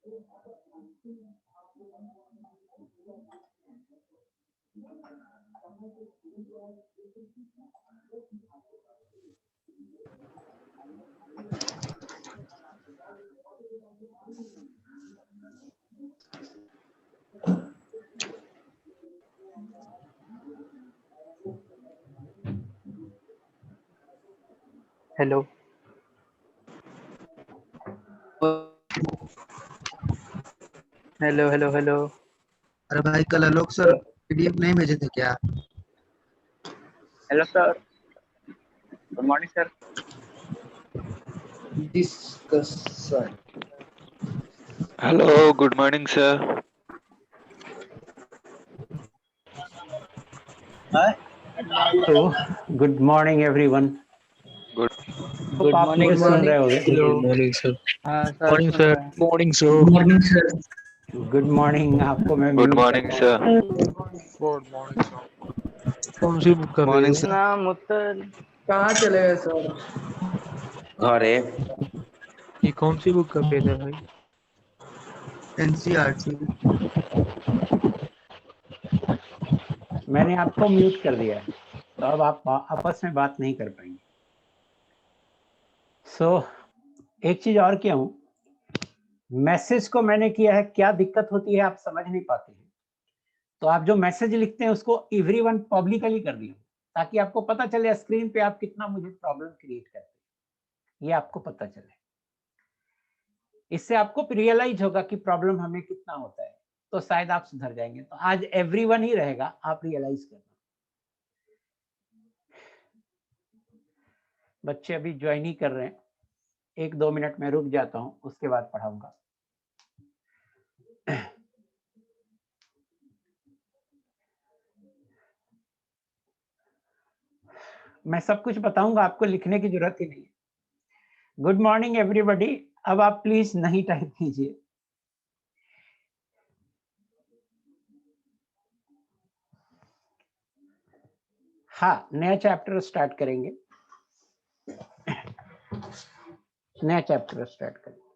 Hello hello hello hello. अरे भाई कल आलोक सर पीडीएफ नहीं भेजे थे क्या? Hello sir, good morning sir. Discussion. Hello, good morning, sir. तो गुड मॉर्निंग एवरीवन। Good. तो आप मुझे सुन रहे होगे। Good morning, sir. हाँ सर, Morning, सुन sir. रहे हैं। Morning, sir. Morning sir. Good morning. आपको मैं Good म्यूट morning, करता sir. हूँ। Good morning, sir. कौन सी बुक कर रहे मॉर्निंग हो? सर। नाम उत्तर। कहाँ चले गए सर? घरे। ये कौन सी बुक कर रहे थे भाई? एनसीईआरटी। मैंने आपको म्यूट कर दिया है, तो अब आप आपस में बात नहीं कर पाएंगे। एक चीज और क्या हूँ, मैसेज को मैंने किया है, क्या दिक्कत होती है आप समझ नहीं पाते हैं, तो आप जो मैसेज लिखते हैं उसको एवरीवन पब्लिकली कर दिया, ताकि आपको पता चले स्क्रीन पे आप कितना मुझे प्रॉब्लम क्रिएट करते हैं, ये आपको पता चले। इससे आपको रियलाइज होगा कि प्रॉब्लम हमें कितना होता है, तो शायद आप सुधर जाएंगे। तो आज एवरीवन ही रहेगा, आप रियलाइज करना। बच्चे अभी ज्वाइन ही कर रहे हैं, 1-2 मिनट में रुक जाता हूं, उसके बाद पढ़ाऊंगा। मैं सब कुछ बताऊंगा, आपको लिखने की जरूरत ही नहीं है। Good morning everybody. अब आप प्लीज नहीं टाइप कीजिए। हाँ, नया चैप्टर स्टार्ट करेंगे। नया चैप्टर स्टार्ट करेंगे।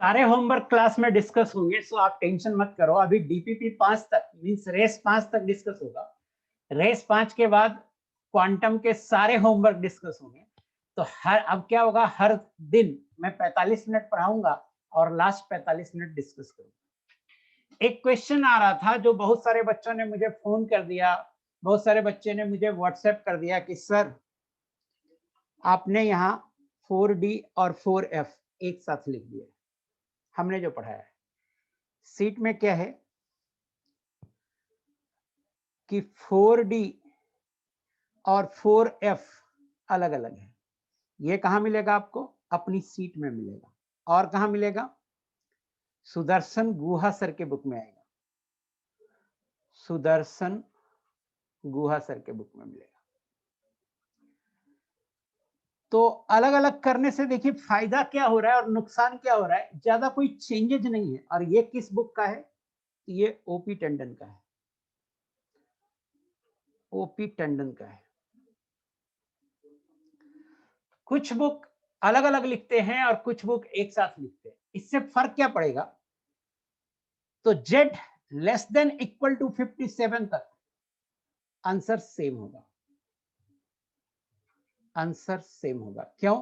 सारे होमवर्क क्लास में डिस्कस होंगे, सो आप टेंशन मत करो। अभी डीपीपी 5 तक मींस रेस 5 तक डिस्कस होगा। रेस 5 के बाद क्वांटम के सारे होमवर्क डिस्कस होंगे। तो अब क्या होगा, हर दिन मैं 45 मिनट पढ़ाऊंगा और लास्ट 45 मिनट डिस्कस करूंगा। एक क्वेश्चन आ रहा था जो बहुत सारे बच्चों ने मुझे फोन कर दिया, बहुत सारे बच्चे ने मुझे व्हाट्सएप कर दिया कि सर आपने यहाँ 4D और 4F एक साथ लिख दिया। हमने जो पढ़ाया है सीट में क्या है कि 4D और 4F अलग अलग है। ये कहां मिलेगा आपको? अपनी सीट में मिलेगा। और कहां मिलेगा? सुदर्शन गुहा सर के बुक में आएगा। सुदर्शन गुहा सर के बुक में मिलेगा। तो अलग अलग करने से देखिए फायदा क्या हो रहा है और नुकसान क्या हो रहा है। ज्यादा कोई चेंजेज नहीं है। और ये किस बुक का है? ये ओपी टंडन का है। ओपी टंडन का है। कुछ बुक अलग अलग लिखते हैं और कुछ बुक एक साथ लिखते हैं। इससे फर्क क्या पड़ेगा? तो z less than equal to 57 तक आंसर सेम होगा। आंसर सेम होगा। क्यों?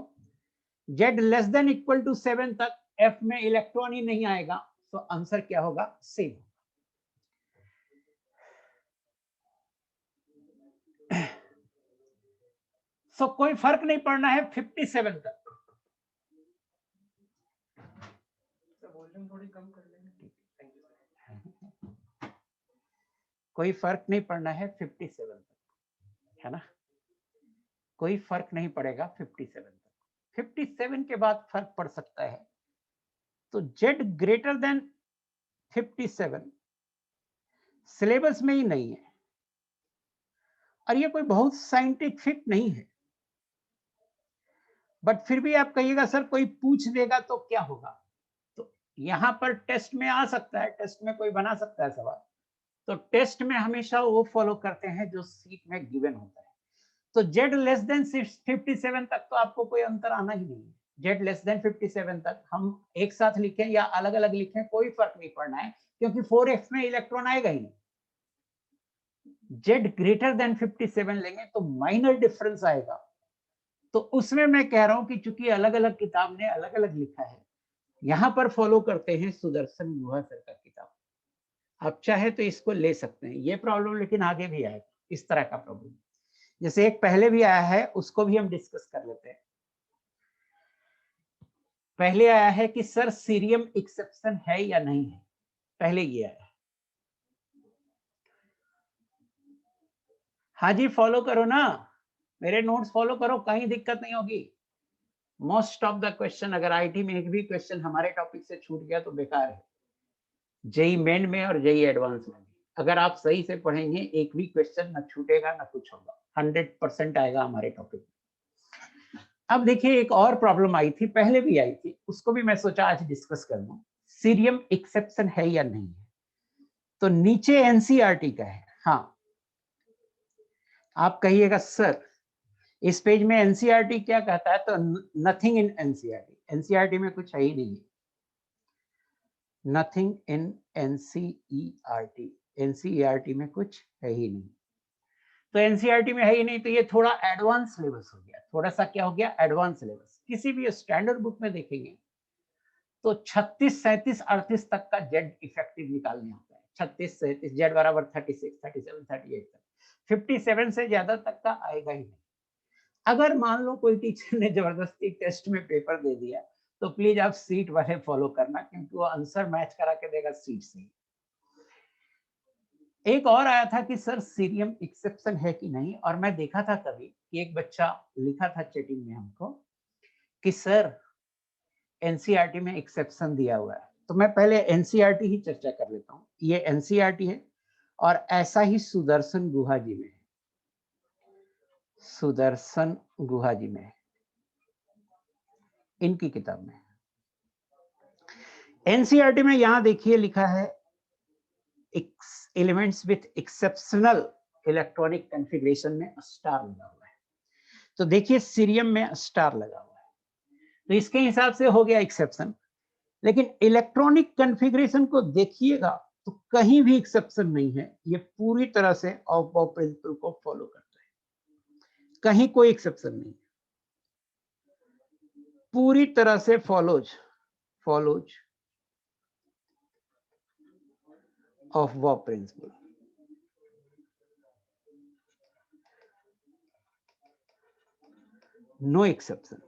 z less than equal to 7 तक f में इलेक्ट्रॉन ही नहीं आएगा, तो आंसर क्या होगा? सेम। सो कोई फर्क नहीं पड़ना है 57 तक। कोई फर्क नहीं पड़ना है 57 तक, है ना, कोई फर्क नहीं पड़ेगा 57 तक। 57 के बाद फर्क पड़ सकता है। तो z ग्रेटर देन 57 सिलेबस में ही नहीं है, और ये कोई बहुत साइंटिफिक नहीं है, बट फिर भी आप कहिएगा सर कोई पूछ देगा तो क्या होगा, तो यहां पर टेस्ट में आ सकता है, टेस्ट में कोई बना सकता है सवाल। तो टेस्ट में हमेशा वो फॉलो करते हैं जो सीट में गिवन होता है। तो z लेस देन 57 तक तो आपको कोई अंतर आना ही नहीं है। z लेस देन 57 तक हम एक साथ लिखें या अलग अलग लिखें कोई फर्क नहीं पड़ना है, क्योंकि 4f में इलेक्ट्रॉन आएगा ही नहीं। z ग्रेटर देन 57 लेंगे तो माइनर डिफरेंस आएगा। तो उसमें मैं कह रहा हूं कि चूंकि अलग अलग किताब ने अलग अलग लिखा है, यहां पर फॉलो करते हैं सुदर्शन गुहा सर का किताब। आप चाहे तो इसको ले सकते हैं, ये प्रॉब्लम लेकिन आगे भी आएगा, इस तरह का प्रॉब्लम। जैसे एक पहले भी आया है, उसको भी हम डिस्कस कर लेते हैं। पहले आया है कि सर सीरियम एक्सेप्शन है या नहीं है, पहले ये आया है। हाँ जी, फॉलो करो ना, मेरे नोट्स फॉलो करो, कहीं दिक्कत नहीं होगी। मोस्ट ऑफ द क्वेश्चन, अगर आईटी में एक भी क्वेश्चन हमारे टॉपिक से छूट गया तो बेकार है। जेई मेन में और जेई एडवांस में भी अगर आप सही से पढ़ेंगे, एक भी क्वेश्चन ना छूटेगा ना कुछ होगा, 100% आएगा हमारे टॉपिक में। अब देखिए एक और प्रॉब्लम आई थी, पहले भी आई थी, उसको भी मैं सोचा आज डिस्कस कर लूं। सीरियम एक्सेप्शन है या नहीं है, तो नीचे एनसीईआरटी का है। हाँ, आप कहिएगा सर इस पेज में एनसीईआरटी क्या कहता है, तो नथिंग इन एनसीईआरटी, एनसीईआरटी में कुछ है ही नहीं, नथिंग इन एनसीईआरटी, एनसीईआरटी में कुछ है ही नहीं। तो एनसीईआरटी में है ही नहीं, तो ये थोड़ा एडवांस सिलेबस हो गया, थोड़ा सा क्या हो गया, एडवांस सिलेबस। किसी भी स्टैंडर्ड बुक में देखेंगे तो 36, 37, 38 तक का जेड इफेक्टिव निकालने होता है। 36, 37 जेड बराबर 36, 37, 38 तक, 57 से ज्यादा तक का आएगा ही नहीं। अगर मान लो कोई टीचर ने जबरदस्ती टेस्ट में पेपर दे दिया, तो प्लीज आप सीट वाले फॉलो करना, क्योंकि वो आंसर मैच करा के देगा सीट से। एक और आया था कि सर सीरियम एक्सेप्शन है कि नहीं, और मैं देखा था कभी कि एक बच्चा लिखा था चैटिंग में हमको कि सर एनसीईआरटी में एक्सेप्शन दिया हुआ है। तो मैं पहले एनसीईआरटी ही चर्चा कर लेता हूँ। ये एनसीईआरटी है और ऐसा ही सुदर्शन गुहा जी में है, सुदर्शन गुहा जी में है, इनकी किताब में। एनसीईआरटी में यहां देखिए लिखा है elements with exceptional electronic configuration में स्टार लगा हुआ है। तो देखिए सीरियम में स्टार लगा हुआ है, तो इसके हिसाब से हो गया एक्सेप्शन। लेकिन इलेक्ट्रॉनिक कॉन्फ़िगरेशन को देखिएगा तो कहीं भी एक्सेप्शन नहीं है, ये पूरी तरह से ऑफ प्रिंसिपल को फॉलो करता है, कहीं कोई एक्सेप्शन नहीं, पूरी तरह से follows of Bohr principle. No exception.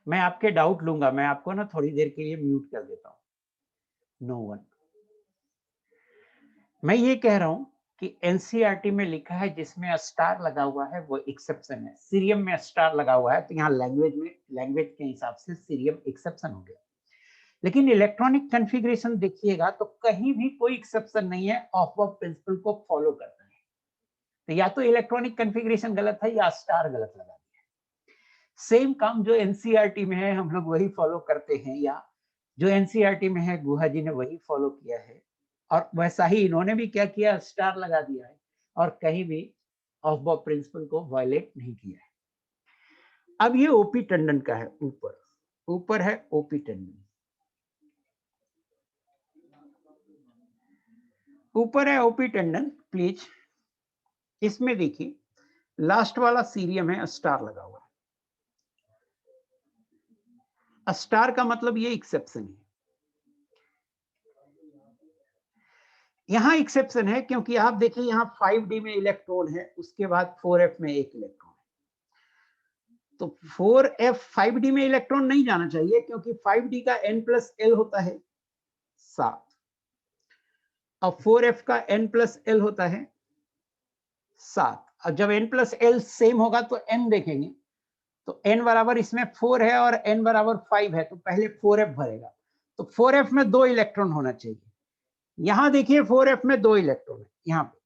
मैं आपके डाउट लूंगा, मैं आपको ना थोड़ी देर के लिए म्यूट कर देता हूं। No one. मैं ये कह रहा हूं कि एनसीईआरटी में लिखा है जिसमें स्टार लगा हुआ है वो एक्सेप्शन है। सीरियम में स्टार लगा हुआ है, तो यहाँ लैंग्वेज के हिसाब से सीरियम एक्सेप्शन हो गया। लेकिन इलेक्ट्रॉनिक कॉन्फ़िगरेशन देखिएगा तो कहीं भी कोई एक्सेप्शन नहीं है, ऑफ प्रिंसिपल को फॉलो करता है। तो या तो इलेक्ट्रॉनिक कॉन्फ़िगरेशन गलत है या स्टार गलत लगा दिया। सेम काम जो एनसीईआरटी में है हम लोग वही फॉलो करते हैं, या जो एनसीईआरटी में है गुहा जी ने वही फॉलो किया है, और वैसा ही इन्होंने भी क्या किया, स्टार लगा दिया है, और कहीं भी ऑफ बॉब प्रिंसिपल को वायलेट नहीं किया है। अब ये ओपी टंडन का है, ऊपर है ओपी टंडन, ऊपर है ओपी टंडन। प्लीज इसमें देखिए लास्ट वाला सीरियम है, स्टार लगा हुआ है। स्टार का मतलब ये एक्सेप्शन है। यहाँ एक्सेप्शन है क्योंकि आप देखिए यहाँ 5d में इलेक्ट्रॉन है, उसके बाद 4f में एक इलेक्ट्रॉन है। तो 4f 5d में इलेक्ट्रॉन नहीं जाना चाहिए क्योंकि 5d का n+l होता है 7 और 4f का n+l होता है 7। और जब n+l सेम होगा तो n देखेंगे, तो n बराबर इसमें 4 है और n बराबर 5 है, तो पहले 4f भरेगा। तो 4f में 2 इलेक्ट्रॉन होना चाहिए। यहां देखिए 4f में 2 इलेक्ट्रॉन है यहाँ पे,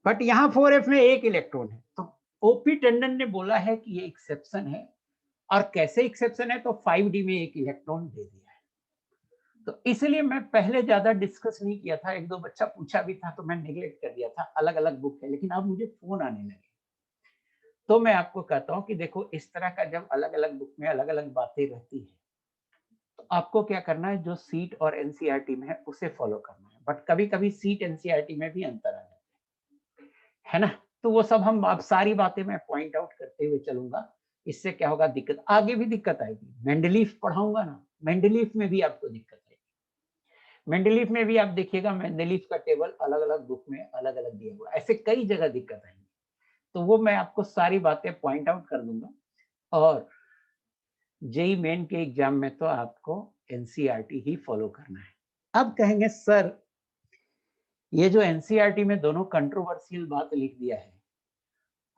बट यहाँ 4f में 1 इलेक्ट्रॉन है। तो ओपी टंडन ने बोला है कि ये एक्सेप्शन है। और कैसे एक्सेप्शन है, तो 5d में 1 इलेक्ट्रॉन दे दिया है। तो इसलिए मैं पहले ज्यादा डिस्कस नहीं किया था, एक दो बच्चा पूछा भी था तो मैं नेग्लेक्ट कर दिया था, अलग अलग बुक है। लेकिन अब मुझे फोन आने लगे तो मैं आपको कहता हूं कि देखो इस तरह का जब अलग अलग बुक में अलग अलग बातें रहती है तो आपको क्या करना है, जो सीट और एनसीईआरटी में है उसे फॉलो करना है। बट कभी कभी सीट एनसीईआरटी में भी अंतर आ जाता है ना। तो वो सब हम अब सारी बातें मैं पॉइंट आउट करते हुए चलूंगा। इससे क्या होगा, दिक्कत आगे भी दिक्कत आएगी। मेंडलीफ पढ़ाऊंगा ना, मेंडलीफ में भी आपको दिक्कत आएगी। मेंडलीफ में भी आप देखिएगा, मेंडलीफ का टेबल अलग अलग बुक में अलग अलग दिया हुआ, ऐसे कई जगह दिक्कत आएगी। तो वो मैं आपको सारी बातें पॉइंट आउट कर दूंगा। और जेई मेन के एग्जाम में तो आपको एनसीईआरटी ही फॉलो करना है। अब कहेंगे सर ये जो एनसीईआरटी में दोनों कंट्रोवर्शियल बात लिख दिया है,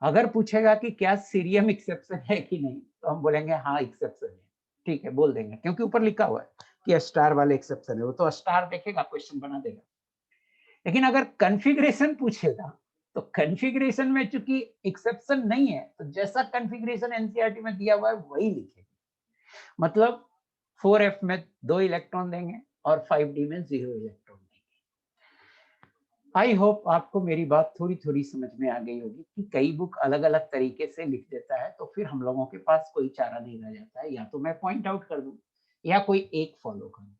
अगर पूछेगा कि क्या सीरियम एक्सेप्शन है कि नहीं, तो हम बोलेंगे हाँ एक्सेप्शन है, ठीक है बोल देंगे, क्योंकि ऊपर लिखा हुआ है कि स्टार वाले एक्सेप्शन है। वो तो स्टार देखेगा, क्वेश्चन बना देगा। लेकिन अगर कॉन्फ़िगरेशन पूछेगा तो कॉन्फ़िगरेशन में चूंकि एक्सेप्शन नहीं है, तो जैसा कॉन्फ़िगरेशन एनसीईआरटी में दिया हुआ है वही लिखेगा। मतलब 4f में 2 इलेक्ट्रॉन देंगे और 5d में 0 इलेक्ट्रॉन देंगे। आई होप आपको मेरी बात थोड़ी थोड़ी समझ में आ गई होगी कि कई बुक अलग अलग तरीके से लिख देता है, तो फिर हम लोगों के पास कोई चारा नहीं रह जाता है, या तो मैं पॉइंट आउट कर दूं या कोई एक फॉलो करूं।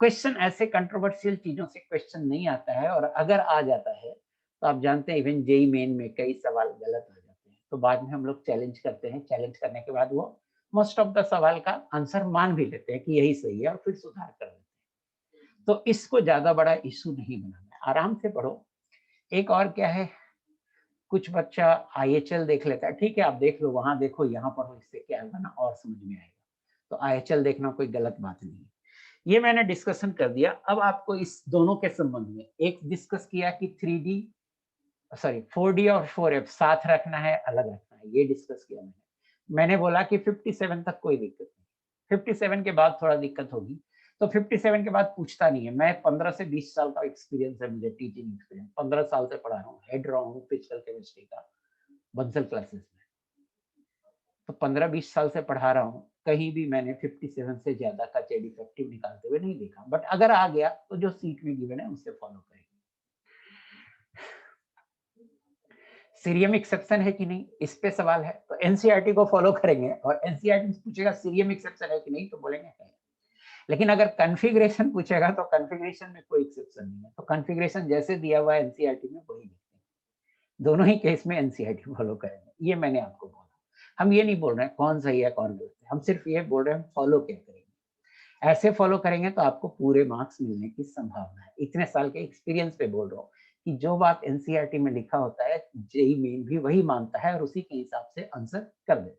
क्वेश्चन ऐसे कंट्रोवर्शियल चीजों से क्वेश्चन नहीं आता है, और अगर आ जाता है तो आप जानते हैं इवन जेई मेन में कई सवाल गलत आ जाते हैं, तो बाद में हम लोग चैलेंज करते हैं। चैलेंज करने के बाद वो मोस्ट ऑफ द सवाल का आंसर मान भी लेते हैं कि यही सही है और फिर सुधार कर लेते हैं। तो इसको ज्यादा बड़ा इशू नहीं बनाना है, आराम से पढ़ो। एक और क्या है, कुछ बच्चा आईएचएल देख लेता है, ठीक है आप देख लो, वहां देखो, यहाँ पढ़ो, इससे क्या होगा ना और समझ में आएगा। तो आईएचएल देखना कोई गलत बात नहीं है। ये मैंने डिस्कशन कर दिया। अब आपको इस दोनों के संबंध में एक डिस्कस किया कि 4D और 4f साथ रखना है अलग रखना है, ये डिस्कस किया मैंने बोला कि 57 तक कोई दिक्कत नहीं, 57 के बाद थोड़ा दिक्कत होगी। तो 57 के बाद पूछता नहीं है। मैं 15 से 20 साल का एक्सपीरियंस है मुझे, टीचिंग एक्सपीरियंस, 15 साल से पढ़ा रहा हूँ, हेड रहा हूँ फिजिकल केमिस्ट्री का बंसल क्लासेस में। तो 15-20 साल से पढ़ा रहा हूँ, कहीं भी मैंने 57 से ज्यादा का चेड इफेक्टिव निकालते हुए नहीं देखा। बट अगर आ गया तो जो सीट में गिवन है उससे फॉलो करेंगे। सीरियम एक्सेप्शन है कि नहीं, इस पे सवाल है, तो एनसीईआरटी को फॉलो करेंगे। और एनसीईआरटी से पूछेगा सीरियम एक्सेप्शन है कि नहीं, तो बोलेंगे है। लेकिन अगर कॉन्फ़िगरेशन पूछेगा तो कॉन्फ़िगरेशन में कोई एक्सेप्शन नहीं है, तो कॉन्फ़िगरेशन जैसे दिया हुआ है एनसीईआरटी में वही लिखते हैं। दोनों ही केस में एनसीईआरटी फॉलो करेंगे। ये मैंने आपको बोला। हम ये नहीं बोल रहे हैं कौन सही है कौन गलत है, हम सिर्फ ये बोल रहे हैं फॉलो क्या करेंगे। ऐसे फॉलो करेंगे तो आपको पूरे मार्क्स मिलने की संभावना है। इतने साल के एक्सपीरियंस पे बोल रहा हूँ कि जो बात एनसीईआरटी में लिखा होता है जेई मेन भी वही मानता है और उसी के हिसाब से आंसर कर देता है।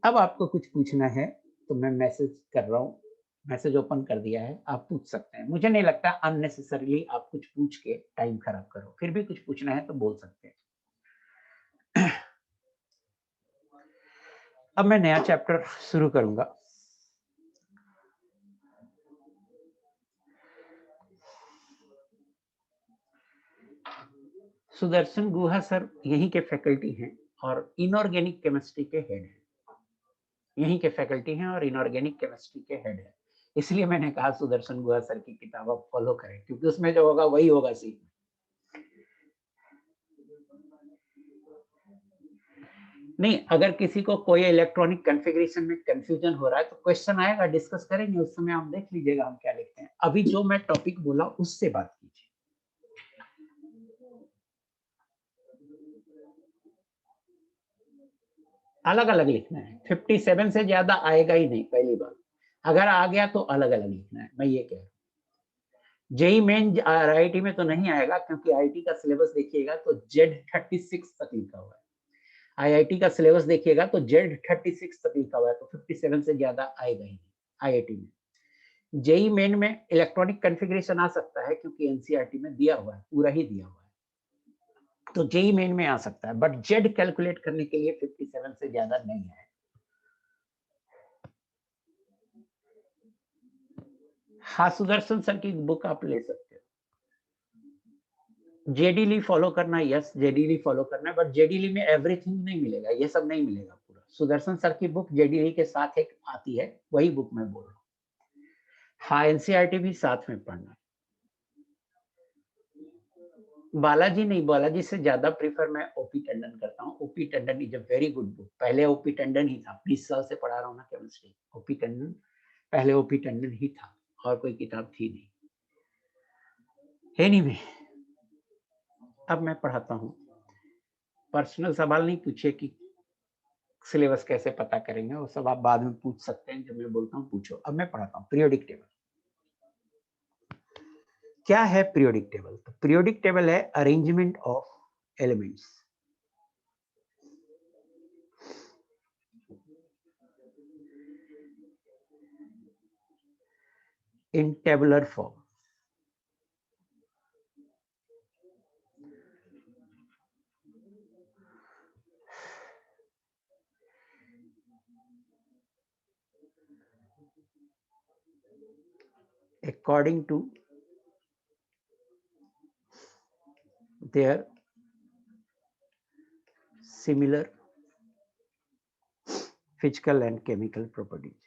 अब आपको कुछ पूछना है तो मैं मैसेज कर रहा हूँ, मैसेज ओपन कर दिया है, आप पूछ सकते हैं। मुझे नहीं लगता अननेसेसरीली आप कुछ पूछ के टाइम खराब करो, फिर भी कुछ पूछना है तो बोल सकते हैं। अब मैं नया चैप्टर शुरू करूंगा। सुदर्शन गुहा सर यहीं के फैकल्टी हैं और इनऑर्गेनिक केमिस्ट्री के हेड हैं, यहीं के फैकल्टी हैं और इनऑर्गेनिक केमिस्ट्री के हेड हैं। इसलिए मैंने कहा सुदर्शन गुहा सर की किताब आप फॉलो करें, क्योंकि उसमें जो होगा वही होगा सी। नहीं, अगर किसी को कोई इलेक्ट्रॉनिक कॉन्फ़िगरेशन में कंफ्यूजन हो रहा है तो क्वेश्चन आएगा, डिस्कस करेंगे, उस समय आप देख लीजिएगा हम क्या लिखते हैं। अभी जो मैं टॉपिक बोला उससे बात कीजिए। अलग अलग लिखना है, 57 से ज्यादा आएगा ही नहीं पहली बार। अगर आ गया तो अलग अलग लिखना है, मैं ये कह रहा हूँ। जेई मेन आईआईटी में तो नहीं आएगा, क्योंकि आईआईटी का सिलेबस देखिएगा तो Z36 तक लिखा हुआ है। आईआईटी का सिलेबस देखिएगा तो Z36 तक लिखा हुआ है, तो 57 से ज्यादा आएगा ही नहीं आईआईटी में। जेई मेन में इलेक्ट्रॉनिक कॉन्फ़िगरेशन आ सकता है, क्योंकि एनसीईआरटी में दिया हुआ है, पूरा ही दिया हुआ है, तो जेई मेन में आ सकता है, बट जेड कैलकुलेट करने के लिए 57 से ज्यादा नहीं है। हाँ, सुदर्शन सर की बुक आप ले सकते हो। जेडीली फॉलो करना, यस जेडीली फॉलो करना है, बट जेडीली में एवरीथिंग नहीं मिलेगा, ये सब नहीं मिलेगा पूरा। सुदर्शन सर की बुक जेडीली के साथ एक आती है, वही बुक मैं बोल रहा हूँ। हाँ, एनसीईआरटी भी साथ में पढ़ना। बालाजी नहीं, बालाजी से ज्यादा प्रीफर मैं ओपी टंडन करता हूँ। OP Tandon is a very good book. पहले ओपी टंडन ही था, 20 साल से पढ़ा रहा हूँ ना केमिस्ट्री। ओपी टंडन पहले ओपी टंडन ही था, और कोई किताब थी नहीं। एनीवे, अब मैं पढ़ाता हूँ। पर्सनल सवाल नहीं पूछे कि सिलेबस कैसे पता करेंगे, वो सब आप बाद में पूछ सकते हैं, जब मैं बोलता हूँ पूछो। अब मैं पढ़ाता हूँ पीरियोडिक टेबल। क्या है पीरियोडिक टेबल? तो पीरियोडिक टेबल है arrangement of elements in tabular form. According to their similar physical and chemical properties.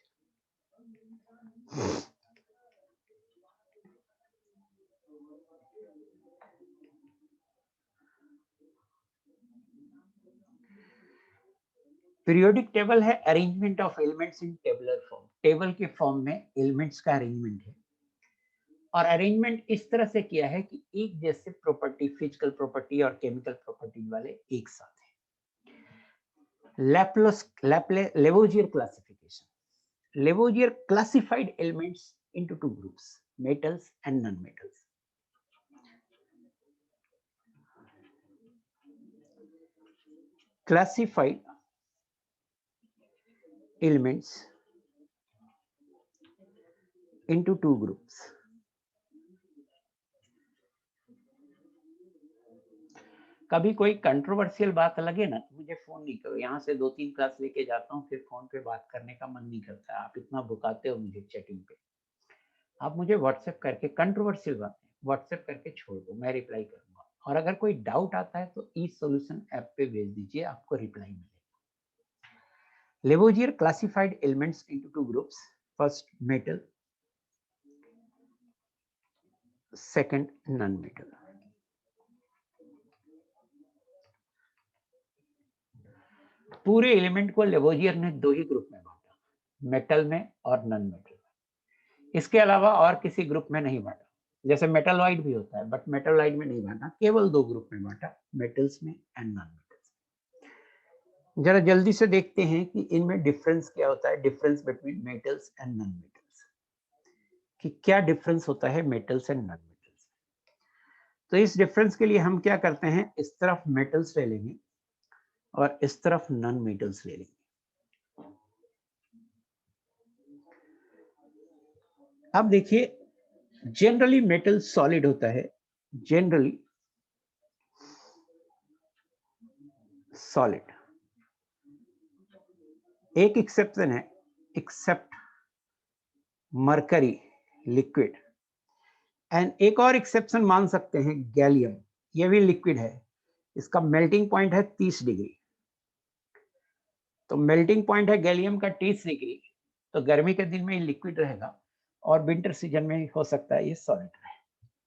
Periodic table है arrangement of elements in tabular form. Table के फॉर्म में एलिमेंट्स का arrangement है, और अरेंजमेंट इस तरह से किया है कि एक जैसे प्रॉपर्टी, फिजिकल प्रॉपर्टी और केमिकल प्रॉपर्टी वाले एक साथ हैं। Lavoisier classification. Lavoisier classified elements into two groups, metals and non-metals. Classified elements into two groups. कभी कोई कंट्रोवर्शियल बात लगे ना तो मुझे फोन नहीं करो। यहाँ से 2-3 क्लास लेके जाता हूँ, फिर फोन पे बात करने का मन नहीं करता। आप इतना भुकाते हो मुझे चैटिंग पे। आप मुझे व्हाट्सएप करके कंट्रोवर्शियल बातें व्हाट्सएप करके छोड़ दो, मैं रिप्लाई करूंगा। और अगर कोई डाउट आता है तो ई सॉल्यूशन ऐप पे भेज दीजिए, आपको रिप्लाई मिलेगा। Lavoisier classified elements into two groups. First, metal. Second, non-metal. पूरे एलिमेंट को लेवोजियर ने दो ही ग्रुप में बांटा, मेटल में और नॉन मेटल में। इसके अलावा और किसी ग्रुप में नहीं बांटा। जैसे मेटलॉइड भी होता है, बट मेटलॉइड में नहीं बांटा, केवल दो ग्रुप में बांटा, मेटल्स में एंड नॉन मेटल्स। जरा जल्दी से देखते हैं कि इनमें डिफरेंस क्या होता है, difference between metals and non metals, कि क्या डिफरेंस होता है मेटल्स एंड नॉन मेटल्स। तो इस डिफरेंस के लिए हम क्या करते हैं, इस तरफ मेटल्स ले लेंगे और इस तरफ नॉन मेटल्स ले लेंगे। अब देखिए, जनरली मेटल सॉलिड होता है, जनरली सॉलिड। एक एक्सेप्शन है, एक्सेप्ट मरकरी लिक्विड। एंड एक और एक्सेप्शन मान सकते हैं, गैलियम, ये भी लिक्विड है। इसका मेल्टिंग पॉइंट है 30 डिग्री। तो मेल्टिंग पॉइंट है गैलियम का 30 डिग्री, तो गर्मी के दिन में ये लिक्विड रहेगा और विंटर सीजन में हो सकता है ये सॉलिड रहे।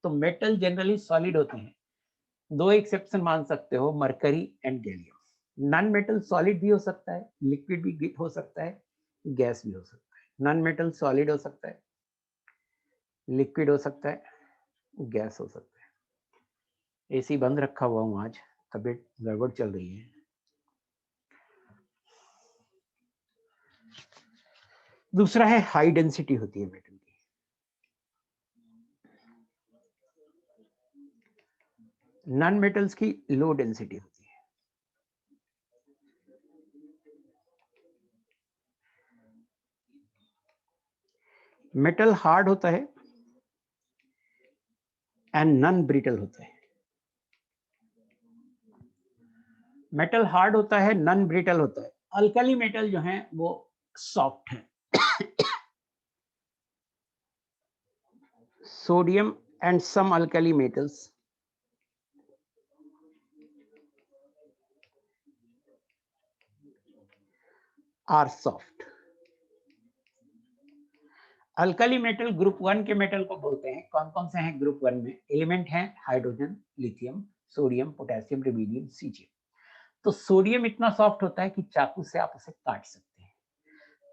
तो मेटल जनरली सॉलिड होते हैं। दो एक्सेप्शन मान सकते हो, mercury and gallium. Non metal solid भी हो सकता है, लिक्विड भी हो सकता है, गैस भी हो सकता है। नॉन मेटल सॉलिड हो सकता है, लिक्विड हो सकता है, गैस हो सकता है। एसी बंद रखा हुआ हूँ, आज तबीयत गड़बड़ चल रही है। दूसरा है हाई डेंसिटी होती है मेटल की। नॉन मेटल्स की लो डेंसिटी होती है। मेटल हार्ड होता है एंड नॉन ब्रिटल होता है। मेटल हार्ड होता है, नॉन ब्रिटल होता है। अल्कली मेटल जो है वो सॉफ्ट है। Sodium and some alkali metals are soft. Alkali metal group 1 के मेटल को बोलते हैं। कौन कौन से हैं ग्रुप 1 में? एलिमेंट हैं hydrogen, lithium, sodium, potassium, rubidium, caesium. तो सोडियम इतना सॉफ्ट होता है कि चाकू से आप उसे काट सकते हैं।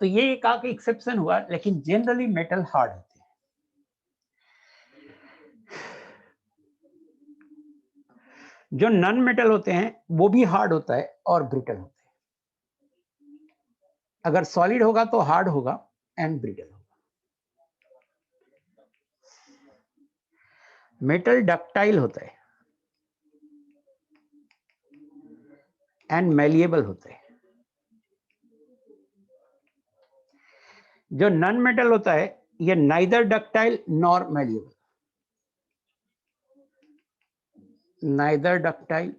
तो ये एक आके एक्सेप्शन हुआ, लेकिन जनरली मेटल हार्ड होते हैं। जो नॉन मेटल होते हैं वो भी हार्ड होता है और ब्रिटल होते हैं। अगर सॉलिड होगा तो हार्ड होगा एंड ब्रिटल होगा। मेटल डक्टाइल होता है एंड मैलिएबल होता है। जो नॉन मेटल होता है ये neither ductile nor malleable, neither ductile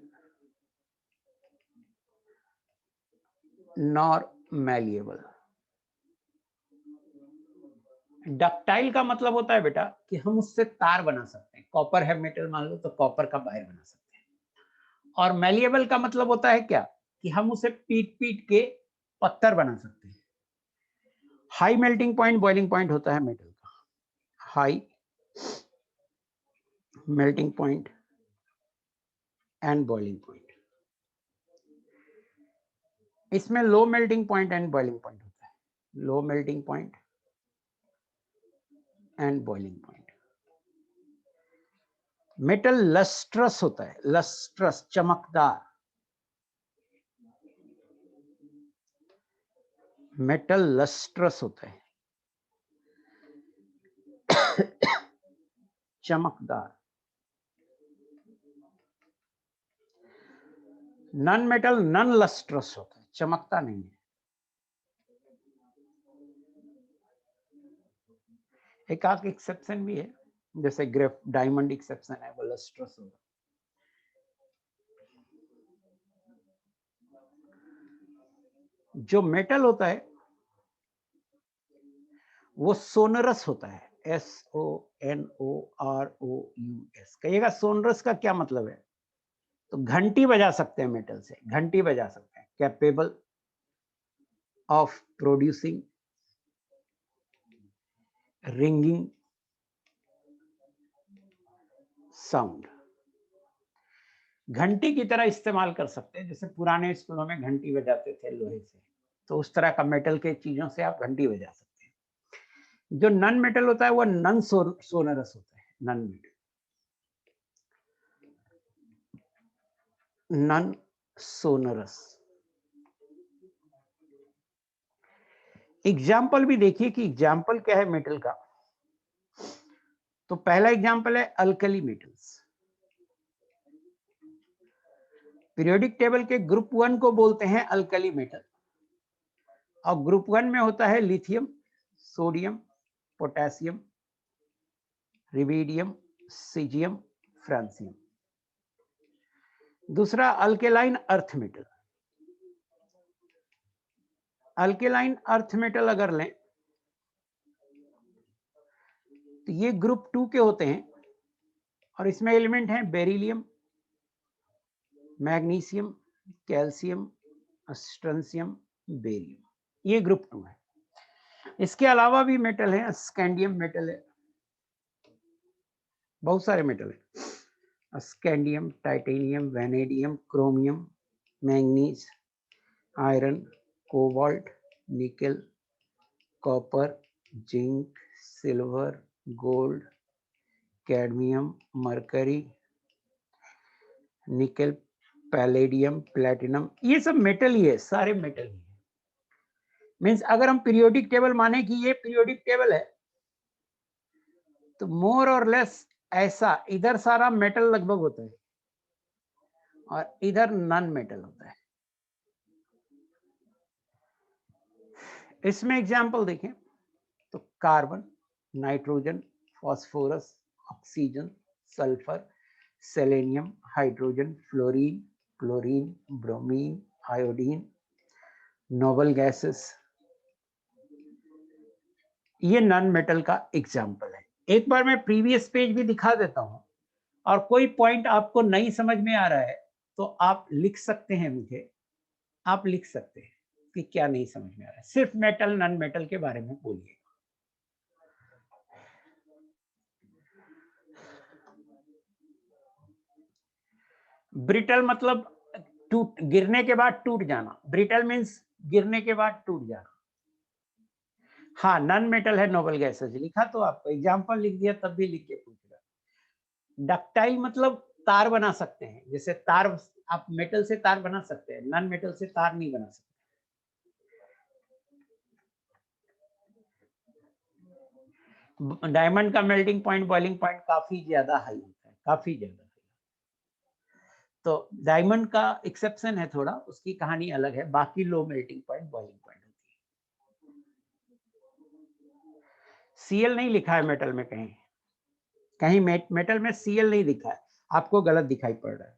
nor malleable. Ductile का मतलब होता है बेटा कि हम उससे तार बना सकते हैं। कॉपर है मेटल मान लो तो कॉपर का वायर बना सकते हैं। और मैलिएबल का मतलब होता है क्या कि हम उसे पीट पीट के पत्थर बना सकते हैं। High melting point boiling point होता है मेटल का। High melting point and boiling point. इसमें low melting point and boiling point होता है। Low melting point and boiling point. Metal lustrous होता है, लस्ट्रस चमकदार। मेटल लस्ट्रस होता है, चमकदार। नॉन मेटल नॉन लस्ट्रस होता है, चमकता नहीं है। एक आध एक्सेप्शन भी है, जैसे ग्रेफ डायमंड एक्सेप्शन है, वो लस्ट्रस होगा। जो मेटल होता है वो सोनरस होता है। SONOROUS। कहिएगा सोनरस का क्या मतलब है? तो घंटी बजा सकते हैं मेटल से, घंटी बजा सकते हैं। Capable of producing ringing sound. घंटी की तरह इस्तेमाल कर सकते हैं, जैसे पुराने स्कूलों में घंटी बजाते थे लोहे से, तो उस तरह का मेटल के चीजों से आप घंटी बजा सकते हैं। जो नॉन मेटल होता है वो नॉन सोनरस होता है। Non metal, non sonorous. Example भी देखिए कि एग्जाम्पल क्या है मेटल का। तो पहला एग्जाम्पल है अल्कली मेटल्स। पीरियोडिक टेबल के ग्रुप 1 को बोलते हैं अल्कली मेटल, और ग्रुप 1 में होता है lithium, sodium, potassium, rubidium, caesium, francium. दूसरा alkaline earth metal. Alkaline earth metal अगर लें तो ये ग्रुप 2 के होते हैं, और इसमें एलिमेंट हैं beryllium, magnesium, calcium, strontium, barium. ये ग्रुप 2 है। इसके अलावा भी मेटल है, स्कैंडियम मेटल है, बहुत सारे मेटल है। Scandium, titanium, vanadium, chromium, manganese, iron, cobalt, nickel, copper, zinc, silver, gold, cadmium, mercury, nickel, palladium, platinum. ये सब मेटल ही है, सारे मेटल ही है। मीन्स अगर हम पीरियोडिक टेबल माने कि ये पीरियोडिक टेबल है, तो मोर और लेस ऐसा इधर सारा मेटल लगभग होता है और इधर नॉन मेटल होता है। इसमें एग्जाम्पल देखें तो carbon, nitrogen, phosphorus, oxygen, sulphur, selenium, hydrogen, fluorine, chlorine, bromine, iodine, noble gases, ये नॉन मेटल का एग्जाम्पल है। एक बार मैं प्रीवियस पेज भी दिखा देता हूं, और कोई पॉइंट आपको नहीं समझ में आ रहा है तो आप लिख सकते हैं मुझे, आप लिख सकते हैं कि क्या नहीं समझ में आ रहा है, सिर्फ मेटल नॉन मेटल के बारे में बोलिए। ब्रिटल मतलब टूट, गिरने के बाद टूट जाना। ब्रिटल मीन्स गिरने के बाद टूट जाना। हाँ, नॉन मेटल है नोबल गैसेस, लिखा तो आपको, एग्जाम्पल लिख दिया तब भी लिख के पूछ रहा। डक्टाइल मतलब तार बना सकते हैं, जैसे तार आप मेटल से तार बना सकते हैं, नॉन मेटल से तार नहीं बना सकते। डायमंड का मेल्टिंग पॉइंट, बॉइलिंग पॉइंट काफी ज्यादा हाई होता है, काफी ज्यादा। तो डायमंड का एक्सेप्शन है थोड़ा, उसकी कहानी अलग है, बाकी लो मेल्टिंग पॉइंट, बॉइलिंग पॉइंट होती है। सीएल नहीं लिखा है मेटल में, कहीं कहीं मेटल में सीएल नहीं दिखा है, आपको गलत दिखाई पड़ रहा है।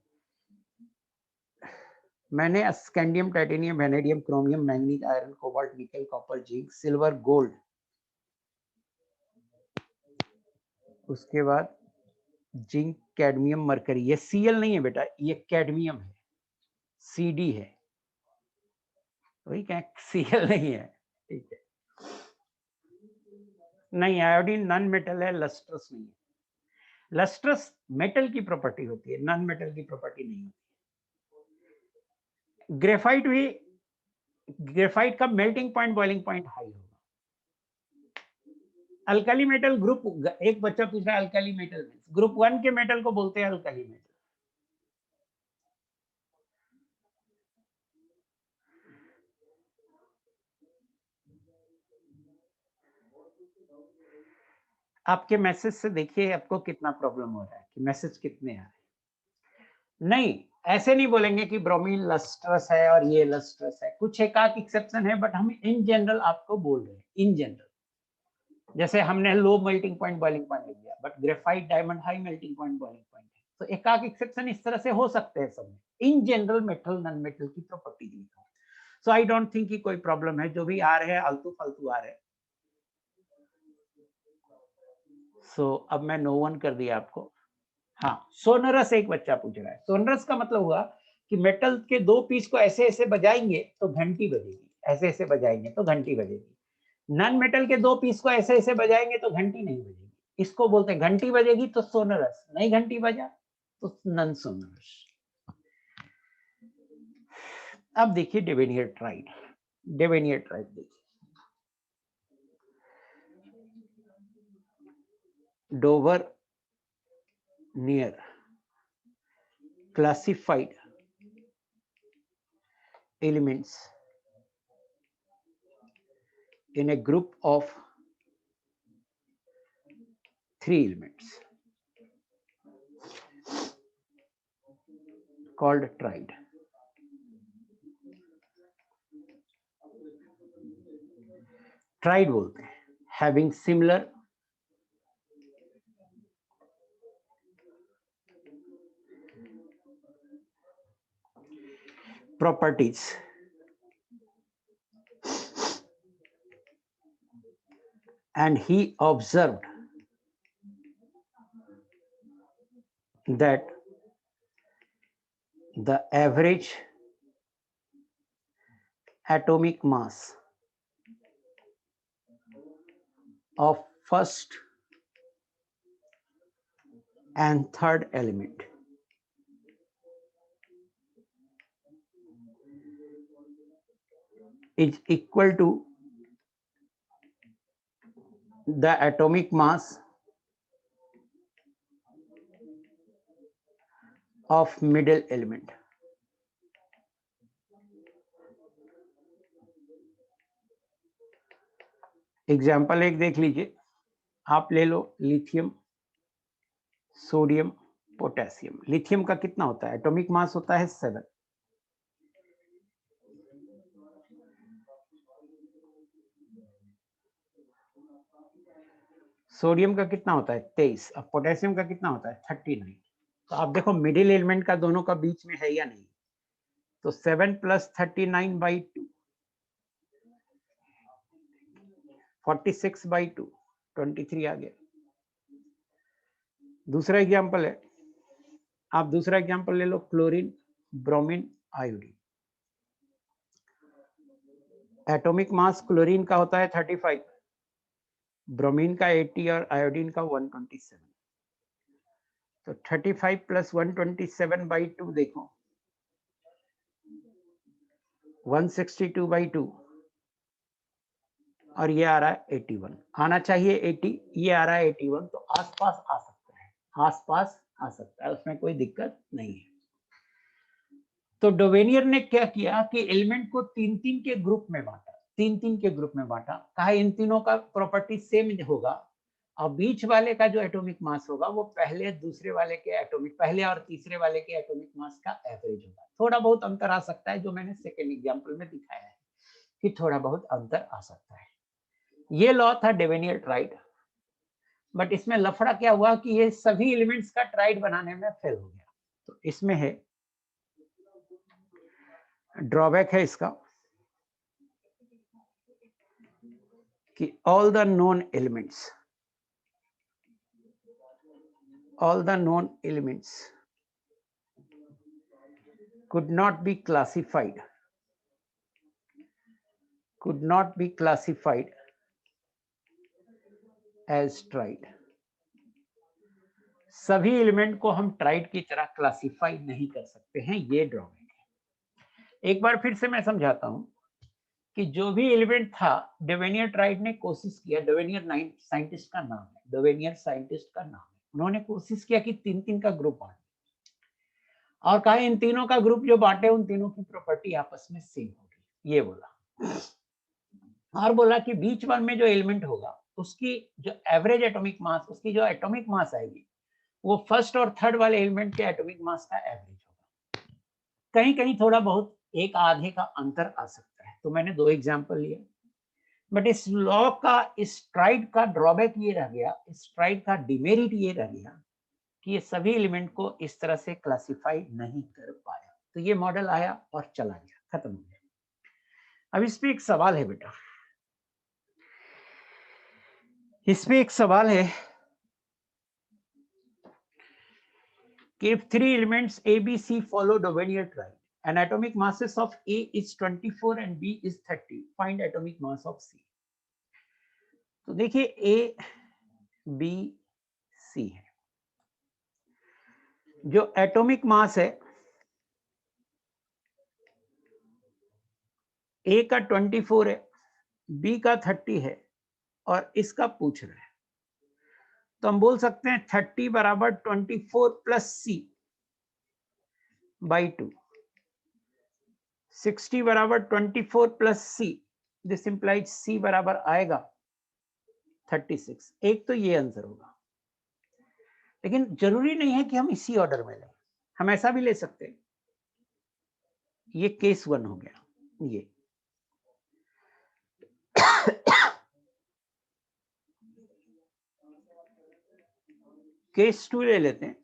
मैंने scandium, titanium, vanadium, chromium, manganese, iron, cobalt, निकल, कॉपर, जिंक, सिल्वर, गोल्ड, उसके बाद जिंक, कैडमियम, मरकरी। ये सीएल नहीं है बेटा, ये कैडमियम है, सीडी है, वही क्या, सीएल नहीं है, ठीक है। नहीं, आयोडीन नॉन मेटल है, लस्ट्रस नहीं है। लस्ट्रस मेटल की प्रॉपर्टी होती है, नॉन मेटल की प्रॉपर्टी नहीं होती। ग्रेफाइट भी, ग्रेफाइट का melting point, boiling point high होगा। अल्कली मेटल ग्रुप, एक बच्चा पूछ रहा है अल्कली मेटल, ग्रुप 1 के मेटल को बोलते हैं अल्कली मेटल। आपके मैसेज से देखिए आपको कितना प्रॉब्लम हो रहा है, कि मैसेज कितने आ रहे हैं। नहीं, ऐसे नहीं बोलेंगे कि ब्रोमीन लस्ट्रस है और ये लस्ट्रस है, कुछ एक आध एक्सेप्शन है, बट हम इन जनरल आपको बोल रहे हैं, इन जनरल। जैसे हमने लो मेल्टिंग पॉइंट, बॉइलिंग पॉइंट लिख दिया, but graphite, diamond high melting point, boiling point है, तो एक आध एक्सेप्शन इस तरह से हो सकते हैं सब में। In general metal non metal की प्रॉपर्टी लिखा, सो आई डोंट थिंक कि कोई प्रॉब्लम है। जो भी आ रहे हैं आलतू फालतू आ रहे हैं। सो अब मैं नो वन कर दिया आपको। हाँ, सोनरस एक बच्चा पूछ रहा है। सोनरस का मतलब हुआ कि मेटल के दो पीस को ऐसे ऐसे बजाएंगे तो घंटी बजेगी, ऐसे ऐसे बजाएंगे तो घंटी बजेगी। नॉन मेटल के दो पीस को ऐसे ऐसे बजाएंगे तो घंटी नहीं बजेगी, इसको बोलते हैं घंटी बजेगी तो सोनरस, नहीं घंटी बजा तो नॉन सोनरस। अब देखिए डेवेनियर ट्राइड, डेवेनियर ट्राइड देखिए, Dover near classified elements in a group of 3 elements called triad. Triad बोलते हैं, having similar properties and he observed that the average atomic mass of first and third element is equal to the atomic mass of middle element. Example एक देख लीजिए, आप ले लो lithium, sodium, potassium. Lithium का कितना होता है? एटॉमिक मास होता है 7। सोडियम का कितना होता है? 23। अब पोटेशियम का कितना होता है? 39। तो आप देखो मिडिल एलिमेंट का दोनों का बीच में है या नहीं। तो 7 + 39/2, 46/2, 23 आ गया। दूसरा एग्जाम्पल है, आप दूसरा एग्जाम्पल ले लो, chlorine, bromine, iodine. Atomic mass chlorine का होता है 35, ब्रोमीन का 80 और आयोडीन का 127। तो 35 + 127/2 देखो, 162/2, और ये आ रहा है 81। आना चाहिए 80, ये आ रहा है 81। तो आसपास आ सकता है, आसपास आ सकता है, उसमें कोई दिक्कत नहीं है। तो डोवेनियर ने क्या किया कि एलिमेंट को 3-3 के ग्रुप में बांटा, 3-3 के ग्रुप में बांटा। कहा इन तीनों का प्रॉपर्टी सेम होगा, और बीच वाले का जो एटॉमिक मास होगा वो पहले दूसरे वाले के एटॉमिक, पहले और तीसरे वाले के एटॉमिक मास का एवरेज होगा। थोड़ा बहुत अंतर आ सकता है, जो मैंने सेकेंड एग्जाम्पल में दिखाया है कि थोड़ा बहुत अंतर आ सकता है। ये लॉ था डोवेनियर ट्राइड, बट इसमें लफड़ा क्या हुआ कि ये सभी एलिमेंट्स का ट्राइड बनाने में फेल हो गया। तो इसमें है ड्रॉबैक है इसका कि all the known elements could not be classified as tried। सभी एलिमेंट को हम ट्राइड की तरह क्लासिफाई नहीं कर सकते हैं, ये ड्रॉबैक है। एक बार फिर से मैं समझाता हूं कि जो भी एलिमेंट था, डोवेनियर ट्राइड ने कोशिश किया, डोवेनियर साइंटिस्ट का नाम है, डोवेनियर साइंटिस्ट का नाम है, उन्होंने कोशिश किया कि 3-3 का ग्रुप बांटे, और कहा इन तीनों का ग्रुप जो बांटे उन तीनों की प्रॉपर्टी आपस में सेम होगी, ये बोला। और बोला कि बीच वन में जो एलिमेंट होगा उसकी जो एवरेज एटॉमिक मास, उसकी जो एटॉमिक मास आएगी वो फर्स्ट और थर्ड वाले एलिमेंट के एटॉमिक मास का एवरेज होगा। कहीं कहीं थोड़ा बहुत एक आधे का अंतर आ सकता है। तो मैंने 2 एग्जांपल लिए, बट इस लॉ का, इस ट्राइड का ड्रॉबैक ये रह गया, इस ट्राइड का डिमेरिट ये रह गया कि ये सभी एलिमेंट को इस तरह से क्लासिफाई नहीं कर पाया। तो ये मॉडल आया और चला गया, खत्म हो गया। अब इसमें एक सवाल है बेटा, इसमें एक सवाल है कि if 3 elements A, B, C follow Dovenier tride and atomic masses of A is 24 and B is 30, find atomic mass of C। तो देखिए A, B, C है, जो एटॉमिक मास है A का 24 है, B का 30 है, और इसका पूछ रहे हैं। तो हम बोल सकते हैं 30 बराबर 24 + C/2, 60 बराबर 24 + C, दिस इंप्लाइज C बराबर आएगा 36। एक तो ये आंसर होगा, लेकिन जरूरी नहीं है कि हम इसी ऑर्डर में लें, हम ऐसा भी ले सकते हैं। ये केस 1 हो गया। ये केस 2 ले लेते हैं।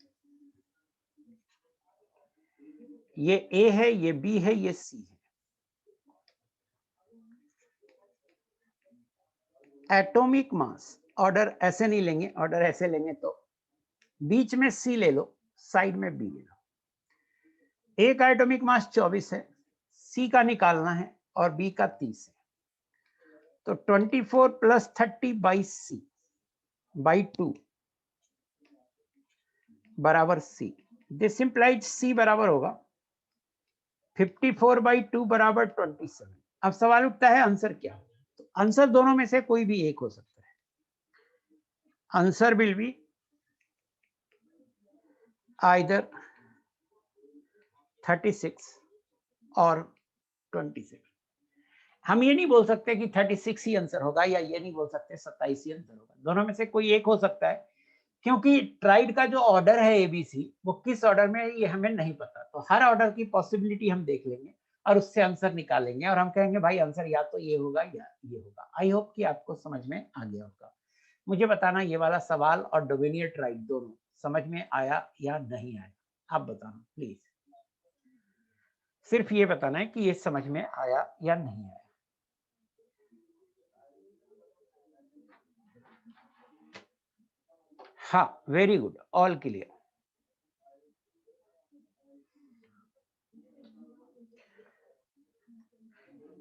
ये A है, ये B है, ये C है। एटॉमिक मास ऑर्डर ऐसे नहीं लेंगे, ऑर्डर ऐसे लेंगे तो बीच में C ले लो, साइड में B ले लो। A का एटॉमिक मास 24 है, C का निकालना है और B का 30 है। तो 24 + 30/C/2 बराबर C। दिस इंप्लाइज C बराबर होगा 54/2 बराबर 27। अब सवाल उठता है आंसर क्या होगा? तो आंसर दोनों में से कोई भी एक हो सकता है। आंसर विल बी आइदर 36 और 27। हम ये नहीं बोल सकते कि 36 ही आंसर होगा, या ये नहीं बोल सकते 27 ही आंसर होगा, दोनों में से कोई एक हो सकता है, क्योंकि ट्राइड का जो ऑर्डर है एबीसी वो किस ऑर्डर में है ये हमें नहीं पता। तो हर ऑर्डर की पॉसिबिलिटी हम देख लेंगे और उससे आंसर निकालेंगे और हम कहेंगे भाई आंसर या तो ये होगा या ये होगा। आई होप कि आपको समझ में आ गया होगा। मुझे बताना ये वाला सवाल और डोवेनियर ट्राइड दोनों समझ में आया या नहीं आया, आप बताना प्लीज। सिर्फ ये बताना है कि ये समझ में आया या नहीं आया। हाँ, very good, all clear.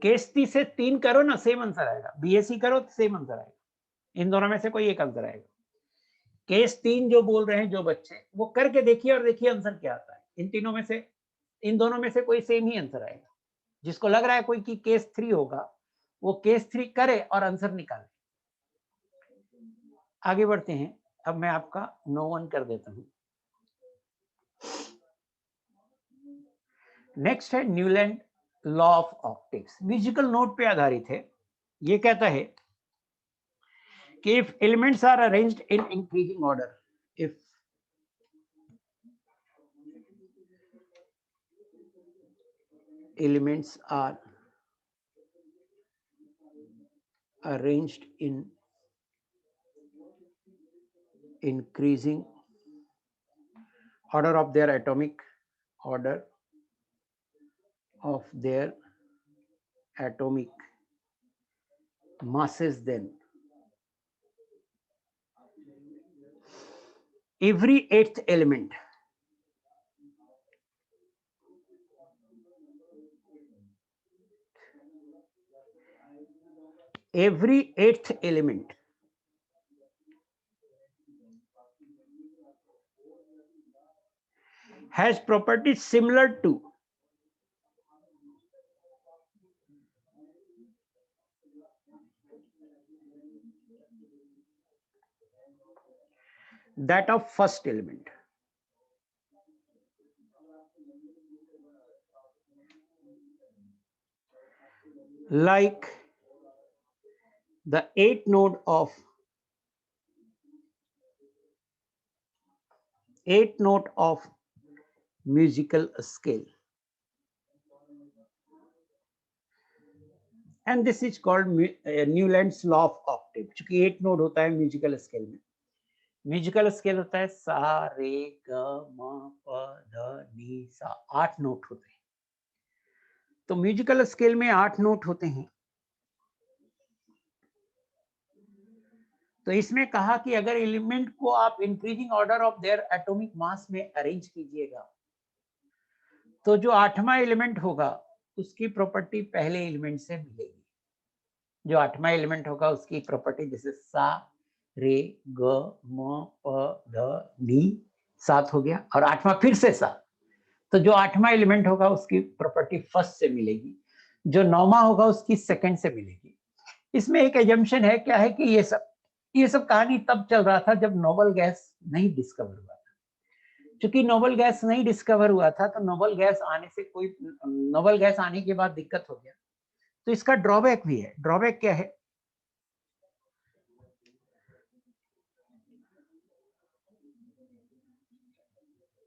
Case 3 से 3 करो ना, सेम आंसर आएगा। बीएससी करो तो सेम आंसर आएगा, इन दोनों में से कोई एक आंसर आएगा। केस 3 जो बोल रहे हैं जो बच्चे, वो करके देखिए और देखिए आंसर क्या आता है। इन तीनों में से, इन दोनों में से कोई सेम ही आंसर आएगा। जिसको लग रहा है कोई कि केस 3 होगा, वो केस 3 करे और आंसर निकाले। आगे बढ़ते हैं। अब मैं आपका नो 1 कर देता हूं। नेक्स्ट है Newland law of octaves, musical note पे आधारित है। ये कहता है कि if elements are arranged in increasing order, if elements are arranged in increasing order of their atomic order of their atomic masses, then every eighth element has properties similar to that of first element. Like the 8th node of musical scale, and this is called Newland's law of octave। चूंकि 8 node होता है musical scale में, musical scale होता है सा रे ग म प ध नी सा, 8 नोट होते हैं। तो म्यूजिकल स्केल में 8 नोट होते हैं। तो इसमें कहा कि अगर एलिमेंट को आप increasing order of their atomic मास में अरेंज कीजिएगा, तो जो 8वां एलिमेंट होगा उसकी प्रॉपर्टी पहले एलिमेंट से मिलेगी। जो 8वां एलिमेंट होगा उसकी प्रॉपर्टी जैसे सा रे ग म प ध नी, 7 हो गया, और 8वां फिर से सा। तो जो 8वां एलिमेंट होगा उसकी प्रॉपर्टी फर्स्ट से मिलेगी, जो 9वां होगा उसकी सेकंड से मिलेगी। इसमें एक एजम्पशन है, क्या है कि ये सब कहानी तब चल रहा था जब नोबल गैस नहीं डिस्कवर हुआ था। क्योंकि नोबल गैस नहीं डिस्कवर हुआ था, तो नोबल गैस आने के बाद दिक्कत हो गया। तो इसका ड्रॉबैक भी है। ड्रॉबैक क्या है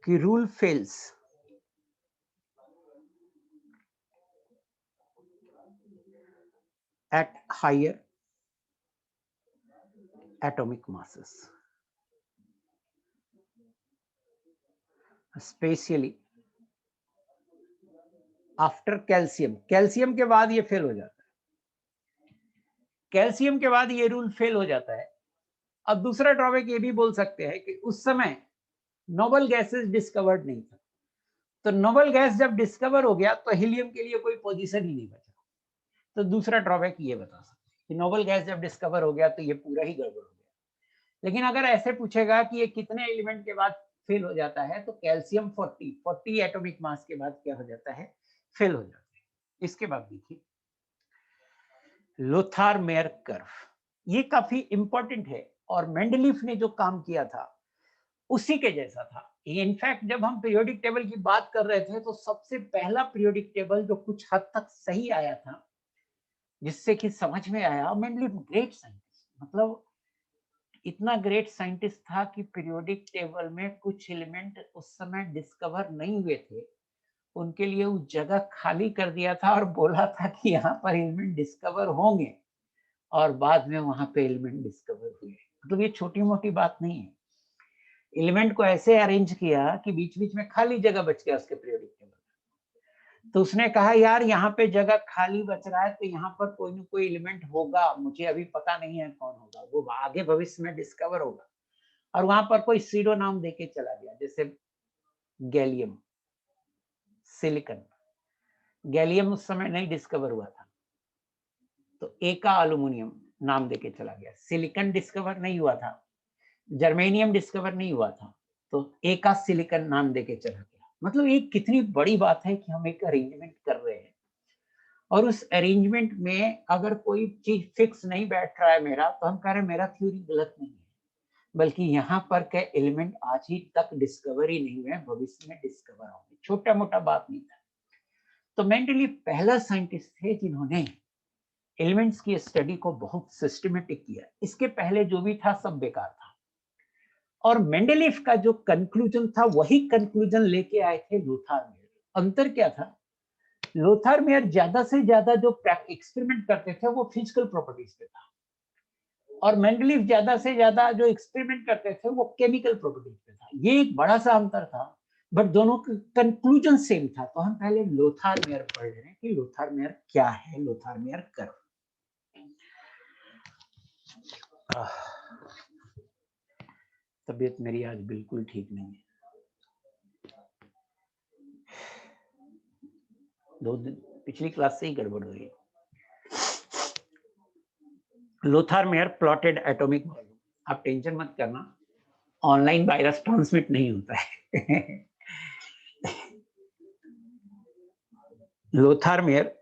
कि rule fails at higher atomic masses, especially after calcium। Calcium के बाद ये फेल हो जाता है, कैल्शियम के बाद ये रूल फेल हो जाता है। अब दूसरा ड्रॉबैक ये भी बोल सकते हैं कि उस समय नोबल गैसेस डिस्कवर्ड नहीं था। तो नोबल गैस जब डिस्कवर हो गया तो हीलियम के लिए कोई पोजीशन ही नहीं बचा। तो दूसरा ड्रॉबैक ये बता सकते हैं कि नोबल गैस जब डिस्कवर हो गया तो ये पूरा ही गड़बड़ हो गया। लेकिन अगर ऐसे पूछेगा कि ये कितने एलिमेंट के बाद फेल हो जाता है, तो कैल्शियम 40 एटॉमिक मास के बाद क्या हो जाता है, फेल हो जाता है। इसके बाद देखिए लोथार मेयर कर्व, ये काफी इंपॉर्टेंट है और मेंडलीफ ने जो काम किया था उसी के जैसा था। इनफैक्ट जब हम पीरियोडिक टेबल की बात कर रहे थे तो सबसे पहला पीरियोडिक टेबल जो कुछ हद तक सही आया था जिससे कि समझ में आया मेंडलीफ ग्रेट साइंटिस्ट, मतलब इतना ग्रेट साइंटिस्ट था कि पीरियोडिक टेबल में कुछ एलिमेंट उस समय डिस्कवर नहीं हुए थे, उनके लिए उस जगह खाली कर दिया था और बोला था कि यहाँ पर एलिमेंट डिस्कवर होंगे, और बाद में वहां पे एलिमेंट डिस्कवर हुए। मतलब ये छोटी मोटी बात नहीं है। एलिमेंट को ऐसे अरेंज किया कि बीच बीच में खाली जगह बच गया उसके पीरियोडिक टेबल। तो उसने कहा यार यहाँ पे जगह खाली बच रहा है तो यहाँ पर कोई ना कोई एलिमेंट होगा, मुझे अभी पता नहीं है कौन होगा, वो आगे भविष्य में डिस्कवर होगा। और वहां पर कोई सीडो नाम देके चला गया, जैसे गैलियम, सिलिकॉन। गैलियम उस समय नहीं डिस्कवर हुआ था, तो एका एल्यूमिनियम नाम देके चला गया। सिलिकॉन डिस्कवर नहीं हुआ था, जर्मेनियम डिस्कवर नहीं हुआ था, तो एका सिलिकॉन नाम देके चला गया। मतलब ये कितनी बड़ी बात है कि हम एक अरेंजमेंट कर रहे हैं, और उस अरेंजमेंट में अगर कोई चीज फिक्स नहीं बैठ रहा है मेरा, तो हम कह रहे हैं मेरा थ्योरी गलत नहीं है, बल्कि यहाँ पर के एलिमेंट आज ही तक डिस्कवर ही नहीं हुए, भविष्य में डिस्कवर होंगे। छोटा मोटा बात नहीं था। तो मेंडलीफ पहला साइंटिस्ट थे जिन्होंने एलिमेंट्स की स्टडी को बहुत सिस्टमेटिक किया। इसके पहले जो भी था सब बेकार था। और मेंडलीफ का जो कंक्लूजन था वही कंक्लूजन लेके आए थे लोथार मेयर। अंतर क्या था? लोथार मेयर ज्यादा से ज्यादा जो एक्सपेरिमेंट करते थे वो फिजिकल प्रॉपर्टीज पे था, और मेंडलीफ ज्यादा से ज्यादा जो एक्सपेरिमेंट करते थे वो केमिकल प्रॉपर्टीज पे था। ये एक बड़ा सा अंतर था, बट दोनों का कंक्लूजन सेम था। तो हम पहले लोथार मेयर पढ़ रहे हैं कि लोथार मेयर क्या है, लोथार मेयर कर्व। तबीयत मेरी आज बिल्कुल ठीक नहीं है, 2 दिन पिछली क्लास से ही गड़बड़ हो रही है। Lothar mayor plotted atomic volume. आप टेंशन मत करना, ऑनलाइन वायरस ट्रांसमिट नहीं होता है। Lothar mayor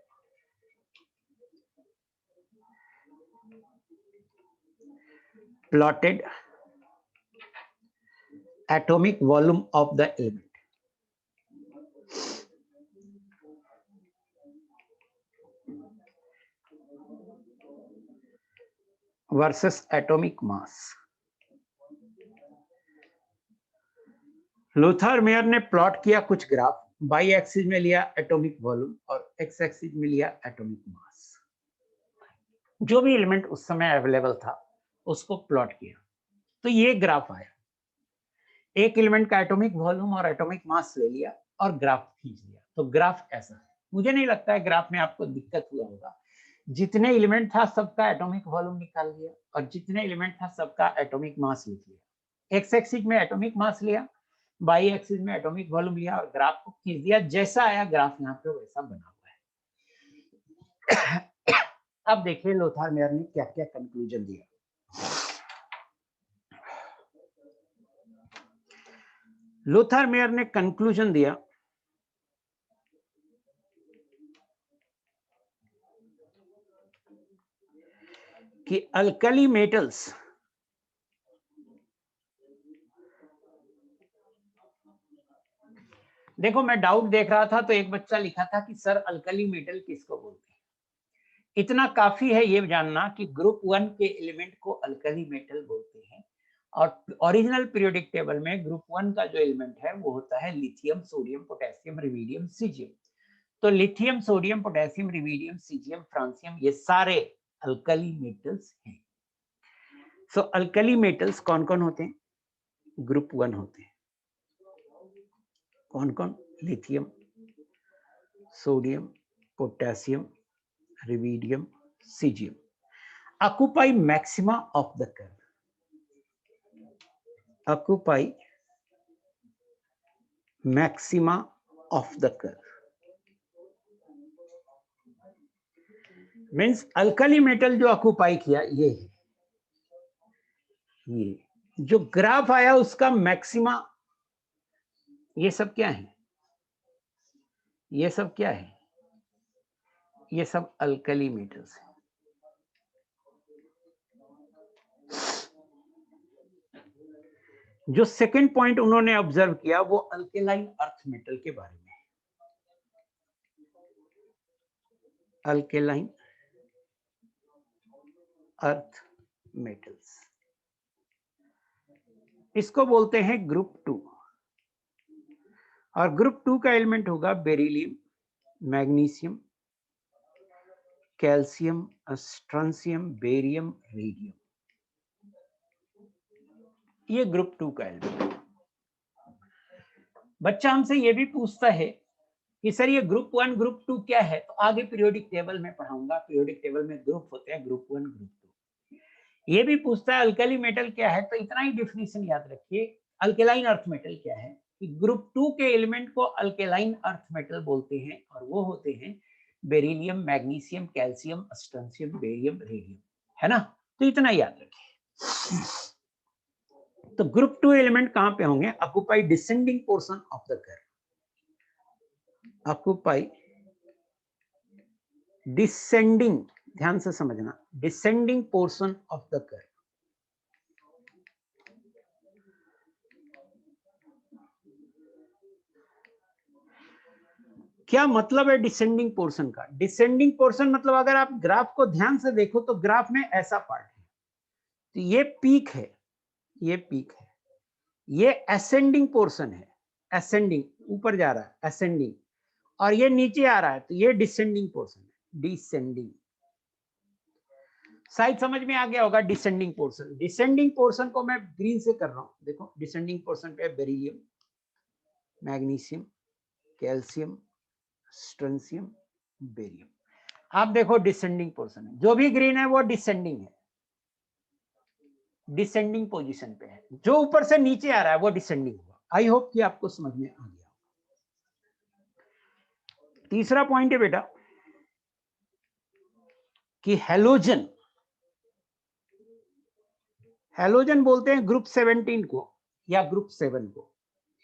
plotted atomic volume of the element versus atomic mass। Lothar mayor ने प्लॉट किया कुछ ग्राफ, बाई एक्सिस में लिया एटॉमिक वॉल्यूम और एक्स एक्सिस में लिया एटॉमिक मास। जो भी एलिमेंट उस समय अवेलेबल था उसको प्लॉट किया, तो ये ग्राफ आया। एक एलिमेंट का एटॉमिक वॉल्यूम और एटॉमिक मास ले लिया और ग्राफ खींच लिया, तो ग्राफ ऐसा है। मुझे नहीं लगता है ग्राफ में आपको दिक्कत हुआ होगा। जितने एलिमेंट था सबका एटॉमिक वॉल्यूम निकाल लिया, और जितने एलिमेंट था सबका एटॉमिक मास लिख लिया। एक्स एक्सिस में एटॉमिक मास लिया, बाई एक्सिस में एटॉमिक वॉल्यूम लिया, और ग्राफ को खींच दिया। जैसा आया ग्राफ यहाँ पे वैसा बना हुआ है। अब देखिए लोथार मेयर ने क्या क्या कंक्लूजन दिया। लोथार मेयर ने कंक्लूजन दिया कि अल्कली मेटल्स देखो, मैं डाउट देख रहा था तो एक बच्चा लिखा था कि सर अल्कली मेटल किसको बोलते हैं। इतना काफी है ये जानना कि ग्रुप 1 के एलिमेंट को अल्कली मेटल बोलते हैं, और ओरिजिनल पीरियोडिक टेबल में ग्रुप 1 का जो एलिमेंट है वो होता है lithium, sodium, potassium, rubidium, caesium. तो lithium, sodium, potassium, rubidium, caesium, francium, ये सारे अल्कली मेटल्स हैं। सो अल्कली मेटल्स कौन कौन होते हैं? ग्रुप 1 होते हैं। कौन कौन? Lithium, sodium, potassium, rubidium, caesium. Occupy maxima of the curve, occupy maxima of the curve. Means alkali metal जो ऑक्यूपाई किया ये है, ये जो ग्राफ आया उसका मैक्सिमा। ये सब क्या है? ये सब क्या है? ये सब अल्कली मेटल्स हैं। जो सेकंड पॉइंट उन्होंने ऑब्जर्व किया वो अल्केलाइन अर्थ मेटल के बारे में है। अल्केलाइन अर्थ मेटल्स, इसको बोलते हैं ग्रुप 2। और ग्रुप 2 का एलिमेंट होगा beryllium, magnesium, calcium, strontium, barium, radium. ये ग्रुप 2 का एलिमेंट। बच्चा हमसे ये भी पूछता है कि सर ये ग्रुप 1 ग्रुप 2 क्या है, तो आगे पीरियोडिक टेबल में पढ़ाऊंगा। पीरियोडिक टेबल में ग्रुप होते हैं, ग्रुप 1 ग्रुप 2। ये भी पूछता है अल्कली मेटल क्या है, तो इतना ही डेफिनेशन याद रखिए। अल्केलाइन अर्थ मेटल क्या है कि ग्रुप 2 के एलिमेंट को अल्केलाइन अर्थ मेटल बोलते हैं, और वो होते हैं beryllium, magnesium, calcium, strontium, barium, radium, है ना। तो इतना याद रखिए। तो ग्रुप 2 एलिमेंट कहां पे होंगे? Occupy descending portion of the curve, occupy descending, ध्यान से समझना, descending portion of the curve. क्या मतलब है डिसेंडिंग पोर्शन का? डिसेंडिंग पोर्शन मतलब अगर आप ग्राफ को ध्यान से देखो तो ग्राफ में ऐसा पार्ट है, तो ये पीक है, ये पीक है, ये असेंडिंग पोर्शन है, असेंडिंग, ऊपर जा रहा है असेंडिंग, और ये नीचे आ रहा है, तो ये डिसेंडिंग पोर्शन है, डिसेंडिंग। शायद समझ में आ गया होगा डिसेंडिंग पोर्शन। डिसेंडिंग पोर्शन को मैं ग्रीन से कर रहा हूं, देखो डिसेंडिंग पोर्शन पे beryllium, magnesium, calcium, strontium, barium. आप देखो डिसेंडिंग पोर्शन है, जो भी ग्रीन है वो डिसेंडिंग है, डिसेंडिंग पोजीशन पे है। जो ऊपर से नीचे आ रहा है वो डिसेंडिंग होगा। आई होप कि आपको समझ में आ गया। तीसरा पॉइंट है बेटा कि हैलोजन, हैलोजन बोलते हैं ग्रुप 17 को या ग्रुप 7 को।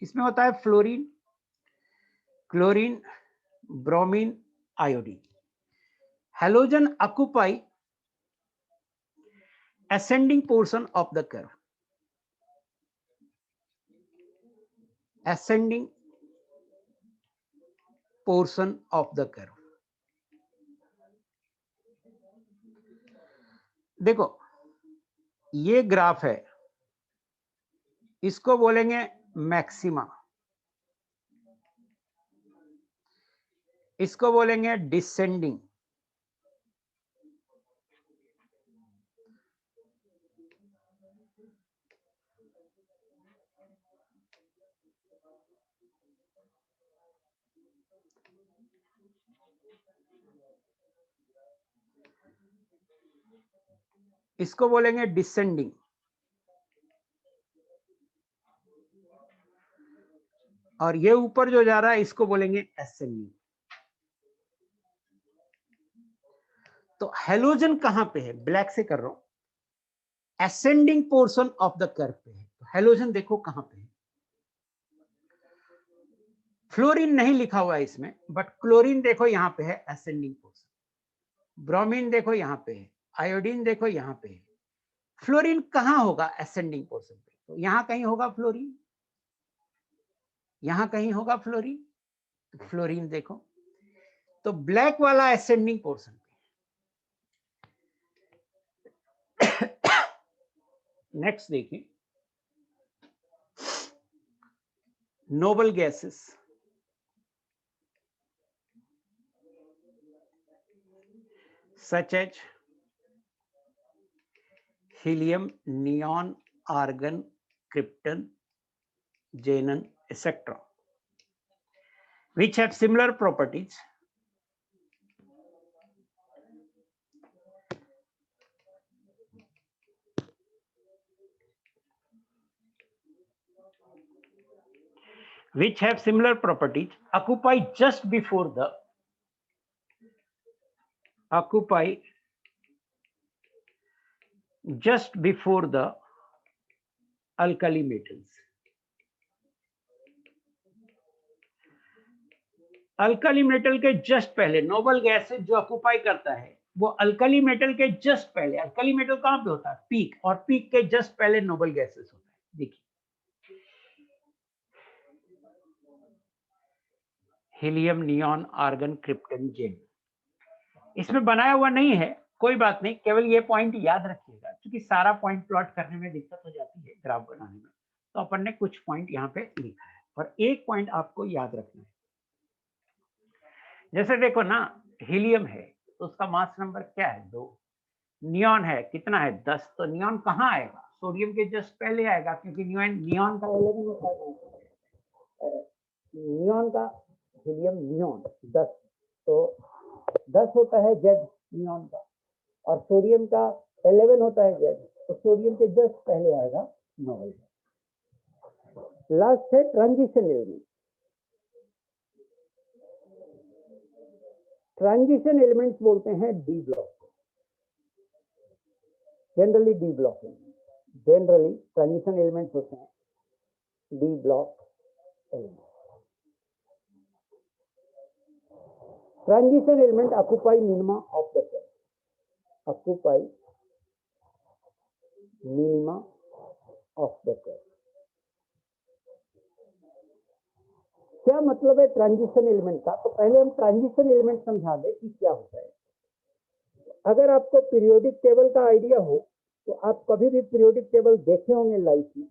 इसमें होता है fluorine, chlorine, bromine, iodine. Halogen occupy ascending portion of the curve, ascending portion of the curve। देखो ये ग्राफ है, इसको बोलेंगे मैक्सिमा, इसको बोलेंगे डिसेंडिंग, इसको बोलेंगे डिसेंडिंग, और ये ऊपर जो जा रहा है इसको बोलेंगे असेंडिंग। तो हैलोजन कहां पे है? ब्लैक से कर रहा हूं, ascending portion of the curve पे है। तो हैलोजन देखो कहां पे है। फ्लोरीन नहीं लिखा हुआ है इसमें, बट क्लोरीन देखो यहां पे है, असेंडिंग पोर्शन। ब्रोमीन देखो यहां पे है, आयोडीन देखो यहां पे है। फ्लोरीन कहां होगा? असेंडिंग पोर्शन पे। तो यहां कहीं होगा फ्लोरीन, यहां कहीं होगा फ्लोरीन। तो फ्लोरीन देखो, तो ब्लैक वाला असेंडिंग पोर्शन पे। नेक्स्ट देखिए, noble gases, such as helium, neon, argon, krypton, xenon, etc., which have similar properties, occupy just before the alkali metals। Alkali metal के जस्ट पहले नोबल गैसेस जो occupy करता है वो अल्कली मेटल के just पहले। अल्कली मेटल कहां पे होता है? पीक, और पीक के जस्ट पहले नोबल गैसेस होता है। देखिए हीलियम, नियॉन, आर्गन, क्रिप्टन, जेन। इसमें बनाया हुआ नहीं है, कोई बात नहीं, केवल ये पॉइंट याद रखिएगा, क्योंकि सारा पॉइंट प्लॉट करने में दिक्कत हो जाती है ग्राफ बनाने में, तो अपन ने कुछ पॉइंट यहाँ पे लिखा है और एक पॉइंट आपको याद रखना है। जैसे देखो ना, हीलियम है तो उसका मास नंबर क्या है, 2। नियॉन है कितना है, 10। तो नियॉन कहाँ आएगा, सोडियम के जस्ट पहले आएगा, क्योंकि नियॉन का 11 होता है, नियॉन का हीलियम नियॉन 10, तो 10 होता है जेड नियॉन का, और सोडियम का 11 होता है जेड, तो सोडियम के जस्ट पहले आएगा 9। लास्ट है ट्रांजिशन एलिमेंट। ट्रांजिशन एलिमेंट्स बोलते हैं D block, generally D block, generally transition elements होते हैं D block element. Transition element occupy minima of the cell. Occupy minima of the cell. क्या मतलब है ट्रांजिशन एलिमेंट का? तो पहले हम ट्रांजिशन एलिमेंट समझा दें कि क्या होता है। अगर आपको पीरियोडिक टेबल का आइडिया हो तो आप कभी भी पीरियोडिक टेबल देखे होंगे लाइफ में।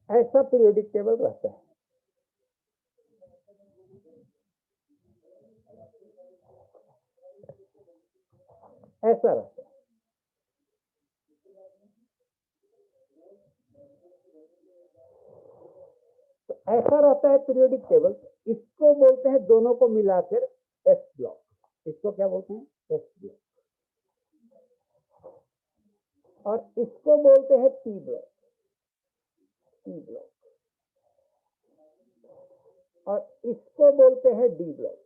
ऐसा पीरियोडिक टेबल रहता है। ऐसा रहता है। तो ऐसा रहता है पीरियोडिक टेबल। इसको बोलते हैं, दोनों को मिलाकर एस ब्लॉक। इसको क्या बोलते हैं? S block. और इसको बोलते हैं पी ब्लॉक, पी ब्लॉक। और इसको बोलते हैं डी ब्लॉक।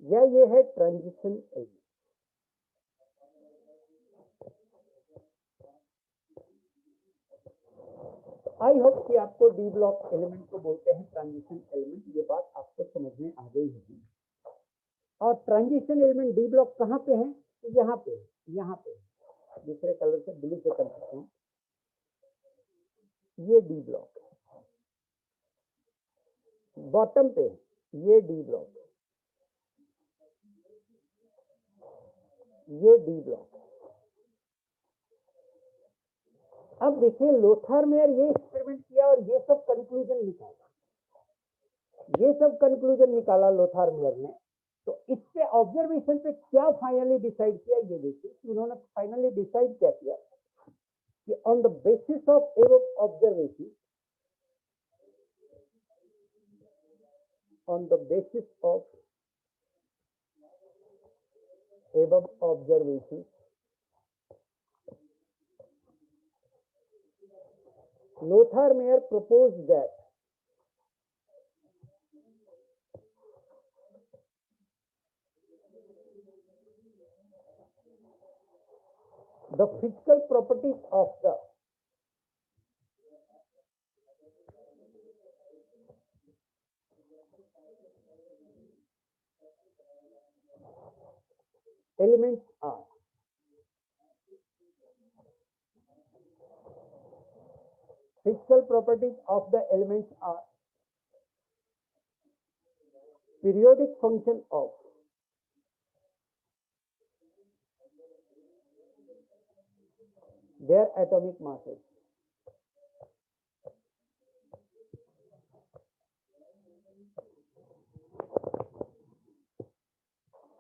या ये है ट्रांजिशन एलिमेंट। आई होप कि आपको डी ब्लॉक एलिमेंट को बोलते हैं ट्रांजिशन एलिमेंट, ये बात आपको समझ में आ गई होगी। और ट्रांजिशन एलिमेंट डी ब्लॉक कहाँ पे है? तो यहाँ पे, यहाँ पे दूसरे कलर से ब्लू से कर सकते हैं। ये डी ब्लॉक बॉटम पे, ये डी ब्लॉक, ये डी ब्लॉक। अब देखिए, लोथार मेयर ये एक्सपेरिमेंट किया और ये सब कंक्लूजन निकाला, ये सब कंक्लूजन निकाला लोथार मेयर ने। तो इससे ऑब्जर्वेशन पे क्या फाइनली डिसाइड किया, ये देखिए। उन्होंने फाइनली डिसाइड क्या किया कि on the basis of एवब observation, on the basis of above observations, Lothar Meyer proposed that the physical properties of the elements are physical properties of the elements are periodic function of their atomic masses.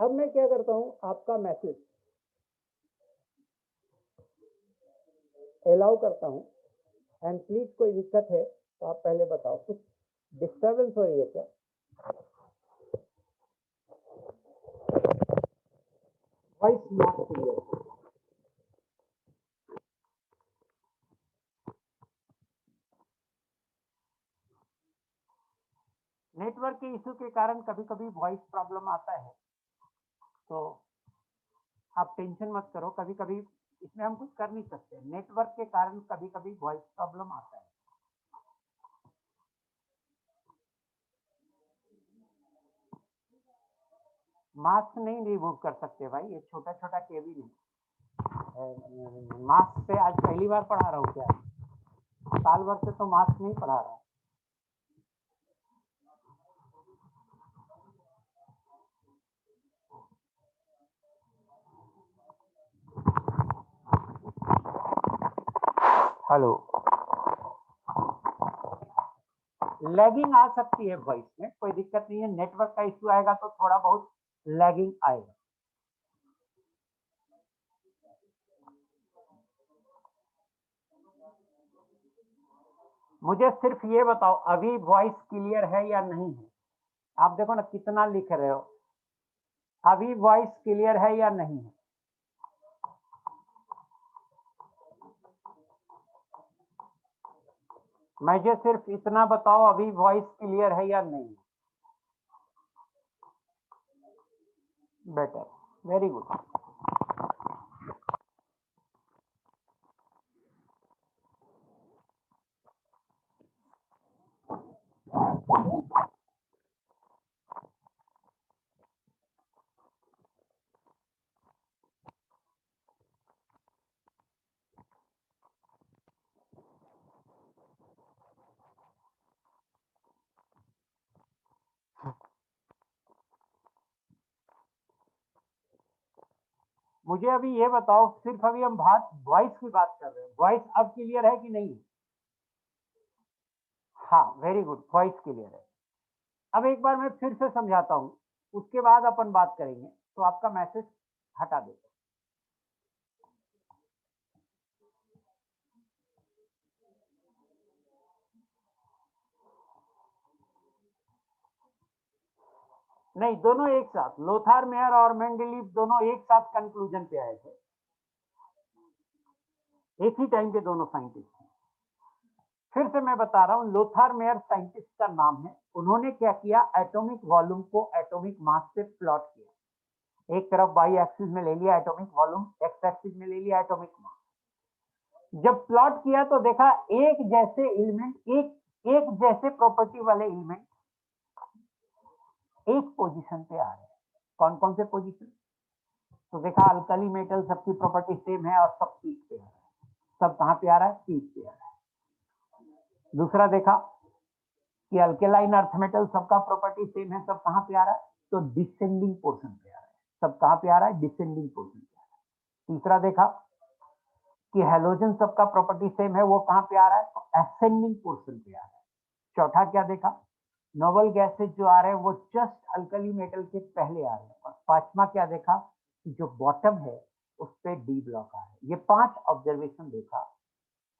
अब मैं क्या करता हूं, आपका message allow करता हूं। And please कोई दिक्कत है तो आप पहले बताओ, कुछ डिस्टर्बेंस हो रही है क्या? Voice not clear. नेटवर्क के इशू के कारण कभी कभी वॉइस प्रॉब्लम आता है, तो आप टेंशन मत करो। कभी कभी इसमें हम कुछ कर नहीं सकते, नेटवर्क के कारण कभी कभी वॉइस प्रॉब्लम आता है। मास्क नहीं रिमूव कर सकते भाई, ये छोटा छोटा केबिन है। मास्क पे आज पहली बार पढ़ा रहा हूँ क्या? साल भर से तो मास्क नहीं पढ़ा रहा। हेलो, लैगिंग आ सकती है वॉइस में, कोई दिक्कत नहीं है। नेटवर्क का इश्यू आएगा तो थोड़ा बहुत लैगिंग आएगा। मुझे सिर्फ ये बताओ, अभी वॉइस क्लियर है या नहीं है? आप देखो ना कितना लिख रहे हो, अभी वॉइस क्लियर है या नहीं है? मुझे सिर्फ इतना बताओ, अभी वॉइस क्लियर है या नहीं? Better, very good. मुझे अभी ये बताओ, सिर्फ अभी हम बात वॉइस की बात कर रहे हैं, वॉइस अब क्लियर है कि नहीं? हाँ, वेरी गुड, वॉइस क्लियर है। अब एक बार मैं फिर से समझाता हूँ, उसके बाद अपन बात करेंगे, तो आपका मैसेज हटा दे। नहीं, दोनों एक साथ, लोथार मेयर और मेंडलीफ दोनों एक साथ कंक्लूजन पे आए थे, एक ही टाइम पे दोनों साइंटिस्ट थे। फिर से मैं बता रहा हूं, लोथार मेयर साइंटिस्ट का नाम है। उन्होंने क्या किया, एटॉमिक वॉल्यूम को एटॉमिक मास से प्लॉट किया। एक तरफ वाई एक्सिस में ले लिया एटॉमिक वॉल्यूम, एक्स एक्सिस में ले लिया एटॉमिक मास। जब प्लॉट किया तो देखा एक जैसे एलिमेंट, एक जैसे प्रॉपर्टी वाले एलिमेंट एक पोजीशन पे आ रहे हैं। कौन कौन से पोजीशन? तो देखा अल्कली मेटल सबकी प्रॉपर्टी सेम है और सब पीक पे आ रहा है। सब कहां पे आ रहा है? पीक पे आ रहा है। दूसरा देखा कि अल्केलाइन अर्थ मेटल सबका प्रॉपर्टी सेम है, सब कहां पे आ रहा है? तो डिसेंडिंग पोर्शन पे आ रहा है। सब कहां पे आ रहा है? डिसेंडिंग पोर्शन पे आ रहा है। तीसरा देखा कि हेलोजन सबका प्रॉपर्टी सेम है, वो कहां पे आ रहा है? तो असेंडिंग पोर्शन पे आ रहा है। चौथा क्या देखा, नोबल गैसेज जो आ रहे हैं वो जस्ट अल्कली मेटल के पहले आ रहे हैं। और पांचवा क्या देखा कि जो बॉटम है उस पे डी ब्लॉक आ रहा है। ये 5 ऑब्जर्वेशन देखा।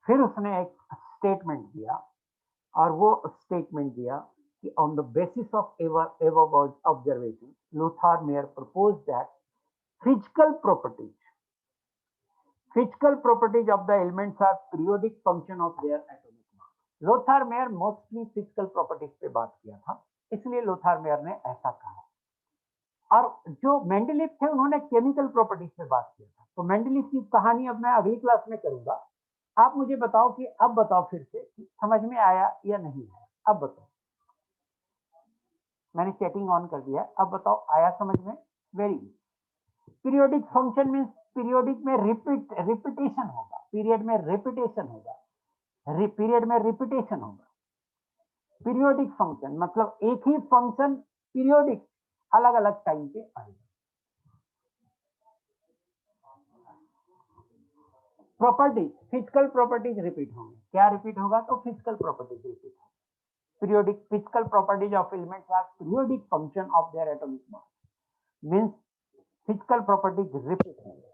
फिर उसने एक स्टेटमेंट दिया, और वो स्टेटमेंट दिया कि on the basis of ever observation Lothar mayor propose that physical properties of the elements are periodic function of their atomic mass. Lothar mayor mostly physical properties पे बात किया था, इसलिए लोथार मेयर ने ऐसा कहा। और जो मेंडलीफ थे उन्होंने केमिकल प्रॉपर्टीज पे बात किया था। तो मेंडलीफ की कहानी अब मैं अगली क्लास में करूंगा। आप मुझे बताओ कि अब बताओ फिर से कि समझ में आया या नहीं आया? अब बताओ, मैंने चैटिंग ऑन कर दिया, अब बताओ आया समझ में? Very good. Periodic function means periodic में रिपीटेशन होगा, पीरियड में रिपीटेशन होगा, पीरियड में रिपीटेशन होगा। पीरियोडिक फंक्शन मतलब एक ही फंक्शन पीरियोडिक अलग अलग टाइम पे आएगा। प्रॉपर्टीज, फिजिकल प्रॉपर्टीज रिपीट होंगे। क्या रिपीट होगा? तो फिजिकल प्रॉपर्टीज रिपीट होंगे। periodic physical properties of elements are periodic function of their atomic mass, means physical properties repeat होंगे।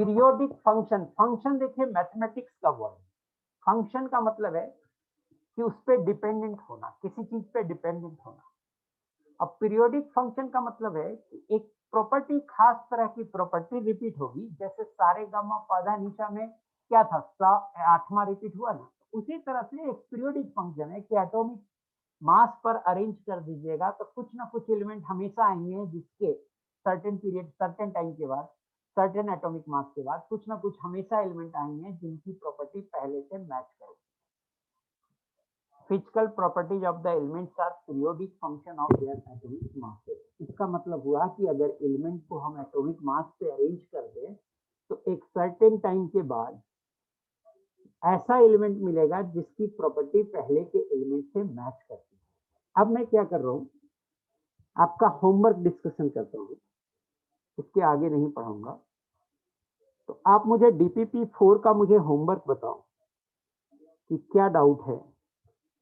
पीरियोडिक फंक्शन, फंक्शन देखिए मैथमेटिक्स का वर्ड, फंक्शन का मतलब है कि उस पर डिपेंडेंट होना, किसी चीज पे डिपेंडेंट होना। अब पीरियोडिक फंक्शन का मतलब है कि एक प्रॉपर्टी, खास तरह की प्रॉपर्टी रिपीट होगी, जैसे सारे गामा पौधा निशा में क्या था, 8वां रिपीट हुआ ना, उसी तरह से एक पीरियोडिक फंक्शन है कि एटॉमिक मास पर अरेंज कर दीजिएगा तो कुछ ना कुछ एलिमेंट हमेशा आएंगे जिसके सर्टेन पीरियड, सर्टेन टाइम के बाद, सर्टेन एटॉमिक मास के बाद कुछ ना कुछ हमेशा एलिमेंट आएंगे जिनकी प्रॉपर्टी पहले से मैच करेगी। Physical properties of the elements are periodic function of their atomic mass. इसका मतलब हुआ कि अगर एलिमेंट को हम एटॉमिक मास पे अरेंज कर दें तो एक सर्टेन टाइम के बाद ऐसा एलिमेंट मिलेगा जिसकी प्रॉपर्टी पहले के एलिमेंट से मैच करती है। अब मैं क्या कर रहा हूं, आपका होमवर्क डिस्कशन करता हूं, इसके आगे नहीं पढ़ाऊंगा। तो आप मुझे डीपीपी 4 का मुझे होमवर्क बताओ कि क्या डाउट है,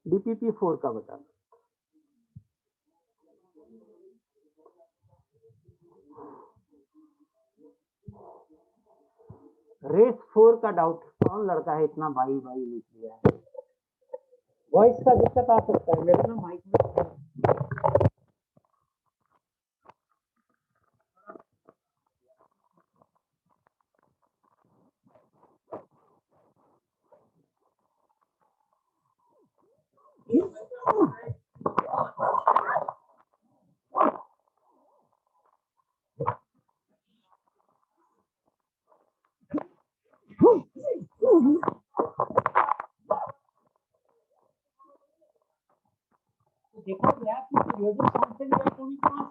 डीपीपी 4 का बताना। रेस 4 का डाउट, कौन लड़का है इतना भाई भाई लिख दिया है? वॉइस का दिक्कत आ सकता है, मेरे ना माइक में। देखा गया कि पीरियोडिक फंक्शन या एटॉमिक मास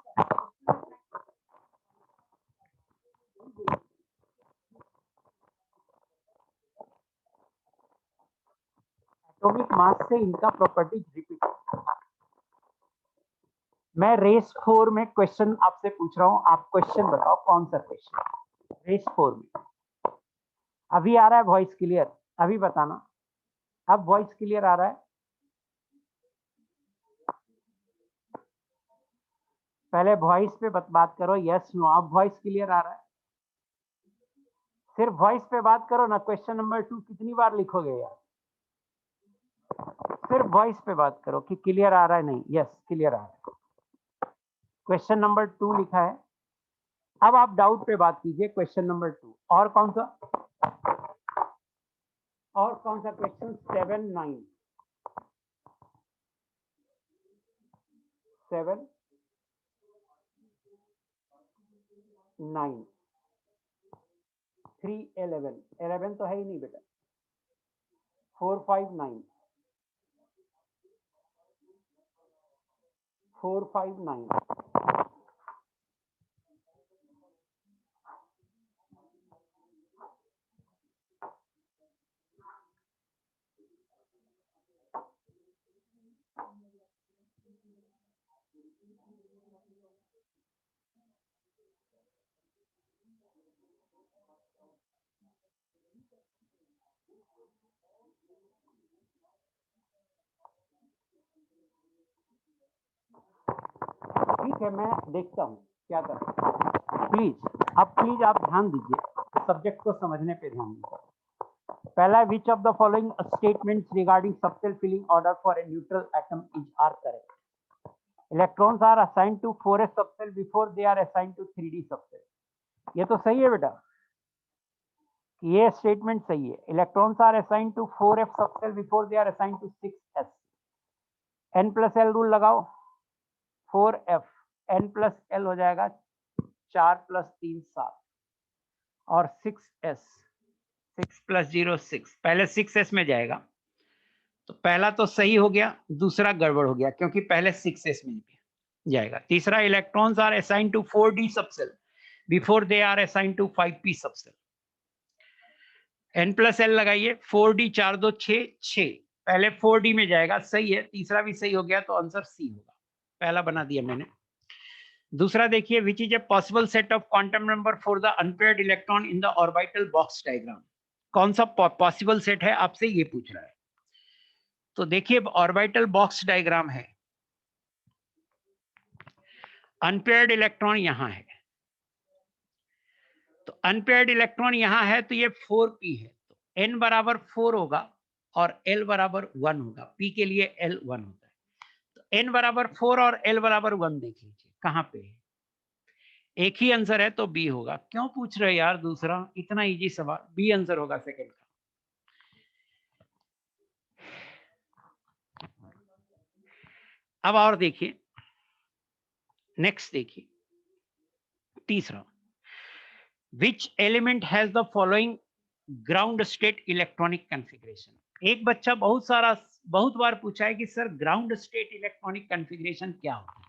एटॉमिक मास से इनका प्रॉपर्टी रिपीट। मैं रेस 4 में क्वेश्चन आपसे पूछ रहा हूं, आप क्वेश्चन बताओ कौन सा क्वेश्चन रेस 4 में। अभी आ रहा है वॉइस क्लियर? अभी बताना, अब वॉइस क्लियर आ रहा है? पहले वॉइस पे बात करो, यस नो। अब वॉइस क्लियर आ रहा है? सिर्फ वॉइस पे बात करो ना। क्वेश्चन नंबर 2 कितनी बार लिखोगे यार? सिर्फ वॉइस पे बात करो कि क्लियर आ रहा है नहीं। यस क्लियर आ रहा है। क्वेश्चन नंबर 2 लिखा है। अब आप डाउट पे बात कीजिए। क्वेश्चन नंबर 2 और कौन सा क्वेश्चन? 7 9 7 9 3 11 11 तो है ही नहीं बेटा। 4 5 9 4 5 9 ठीक है, मैं देखता हूँ क्या कर सकता हूँ। प्लीज आप ध्यान दीजिए, सब्जेक्ट को समझने पे ध्यान दीजिए। पहला, which of the following statements regarding subshell filling order for a neutral atom is are correct? Electrons are assigned to 4s subshell before they are assigned to 3d subshell. ये तो सही है बेटा, ये स्टेटमेंट सही है। Electrons are assigned to 4f subshell before they are assigned to 6s। n plus L rule लगाओ। 4f n plus L हो जाएगा 4 प्लस 3 7 और 6s 6 प्लस 0 6, पहले 6s में जाएगा। तो पहला तो सही हो गया, दूसरा गड़बड़ हो गया क्योंकि पहले 6s में जाएगा। तीसरा, electrons are assigned to 4d subshell before they are assigned to 5p subshell. n plus L लगाइए। 4d 4 2 6 6, पहले 4d में जाएगा, सही है। तीसरा भी सही हो गया तो आंसर सी होगा, पहला बना दिया मैंने। दूसरा देखिए, which is a possible set of quantum number for the unpaired electron in the orbital box diagram. कौन सा पॉसिबल सेट है, आपसे ये पूछ रहा है। तो देखिए, ऑर्बिटल बॉक्स डायग्राम है, अनपेयर्ड इलेक्ट्रॉन यहां है। तो अनपेयर्ड इलेक्ट्रॉन यहाँ है तो ये 4p है, तो n बराबर 4 होगा और l बराबर 1 होगा। p के लिए l 1 होता है, तो n बराबर 4 और l बराबर 1 देख लीजिए कहाँ पे है। एक ही आंसर है तो बी होगा। क्यों पूछ रहे यार दूसरा, इतना इजी सवाल, बी आंसर होगा सेकंड का। अब और देखिए, नेक्स्ट देखिए तीसरा, which element has the following ground state electronic configuration. एक बच्चा बहुत बार पूछा है कि sir ground state electronic configuration क्या होता है।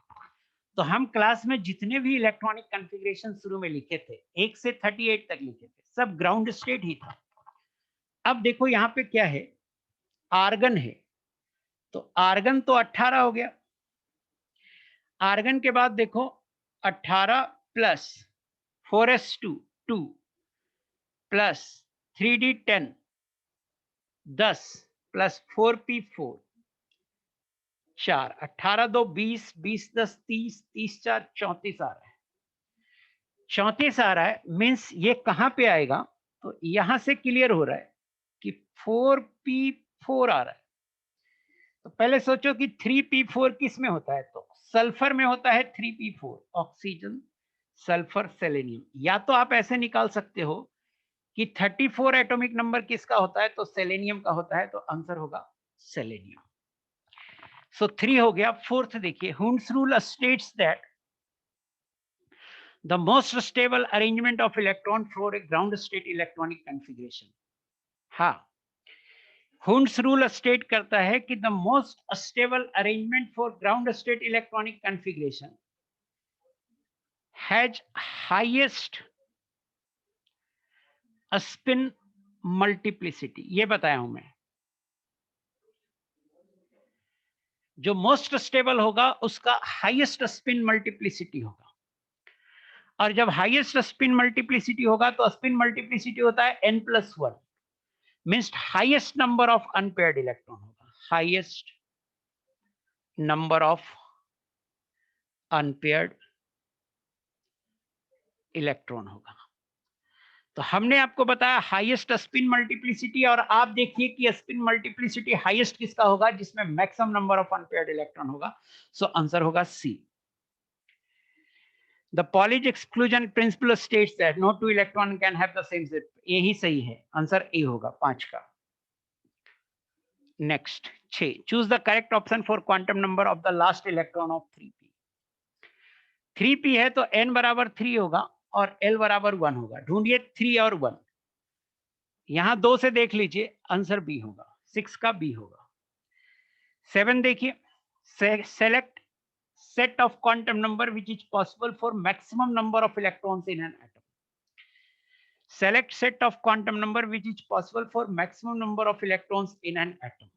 तो हम क्लास में जितने भी इलेक्ट्रॉनिक कॉन्फ़िगरेशन शुरू में लिखे थे 1 से 38 तक लिखे थे, सब ग्राउंड स्टेट ही था। अब देखो यहाँ पे क्या है, आर्गन है, तो आर्गन तो 18 हो गया। आर्गन के बाद देखो 18 plus 4s2 2 plus 3d10 10 plus 4p4 4, 18 2 20, 20 10 30, 30 4 34 आ रहा है। 34 आ रहा है मीन्स ये कहां पे आएगा, तो यहां से क्लियर हो रहा है कि 4p4 आ रहा है। तो पहले सोचो कि 3p4 किस में होता है, तो सल्फर में होता है 3p4, ऑक्सीजन सल्फर सेलेनियम। या तो आप ऐसे निकाल सकते हो कि 34 एटॉमिक नंबर किसका होता है, तो सेलेनियम का होता है, तो आंसर होगा सेलेनियम। सो 3 हो गया। फोर्थ देखिए, Hund's rule states that the most stable arrangement of electron for a ground state electronic configuration। हाँ, हुंड्स रूल स्टेट करता है कि the most stable arrangement for ground state electronic configuration has highest spin multiplicity। ये बताया हूं मैं, जो most stable होगा उसका हाईएस्ट स्पिन मल्टीप्लिसिटी होगा, और जब हाईएस्ट स्पिन मल्टीप्लिसिटी होगा तो स्पिन मल्टीप्लिसिटी होता है n+1, means highest number of unpaired electron होगा, highest number of unpaired electron होगा। तो हमने आपको बताया हाईएस्ट स्पिन मल्टीप्लिसिटी, और आप देखिए कि स्पिन मल्टीप्लिसिटी हाईएस्ट किसका होगा, जिसमें maximum number of unpaired electron होगा। सो आंसर होगा सी। The Pauli's exclusion principle states that no two electron can have the same zip। यही सही है, आंसर ए होगा 5 का। Next 6, choose the correct option for quantum number of the last electron of 3p। 3p है तो n बराबर 3 होगा और l बराबर 1 होगा। ढूंढिए 3 और 1, यहां 2 से देख लीजिए, आंसर बी होगा, 6 का बी होगा। 7 देखिए, select set of quantum number which is possible for maximum number of electrons in an atom। Select set of quantum number which is possible for maximum number of electrons in an atom।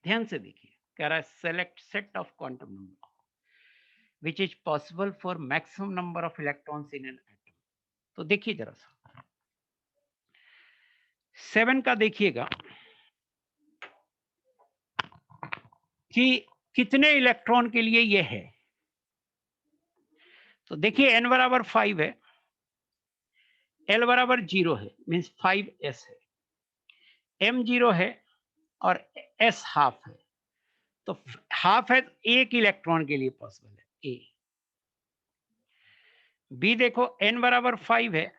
ध्यान से देखिए, कह रहा है select set of quantum number which is possible for maximum number of electrons in an atom। तो देखिए जरा सा 7 का देखिएगा कि कितने इलेक्ट्रॉन के लिए ये है। तो देखिए n बराबर 5 है, l बराबर 0 है, मीन्स 5s है, m 0 है और s हाफ है। तो हाफ है तो एक इलेक्ट्रॉन के लिए पॉसिबल है, ए। बी देखो, n बराबर 5 है,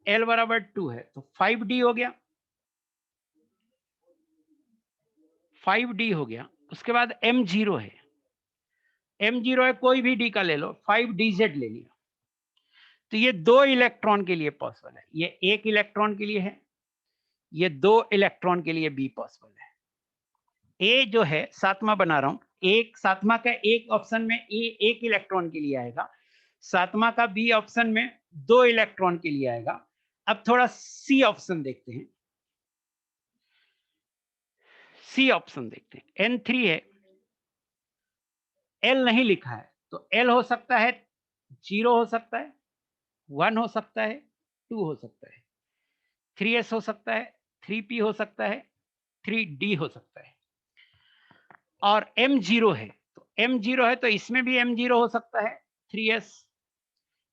l बराबर 2 है, तो 5d हो गया, 5d हो गया। उसके बाद m 0 है, m 0 है, कोई भी d का ले लो, 5dz ले लिया, तो ये 2 इलेक्ट्रॉन के लिए पॉसिबल है। ये 1 इलेक्ट्रॉन के लिए है, ये 2 इलेक्ट्रॉन के लिए बी पॉसिबल है। ए जो है सातवां बना रहा हूं, एक सातवां का एक ऑप्शन में ए 1 इलेक्ट्रॉन के लिए आएगा, सातवां का बी ऑप्शन में 2 इलेक्ट्रॉन के लिए आएगा। अब थोड़ा सी ऑप्शन देखते हैं, सी ऑप्शन देखते हैं। n3 है, l नहीं लिखा है, तो l हो सकता है 0 हो सकता है, 1 हो सकता है, 2 हो सकता है, 3s हो सकता है, 3p हो सकता है, 3d हो सकता है। और m 0 है, तो m0 है तो इसमें भी m0 हो सकता है 3s,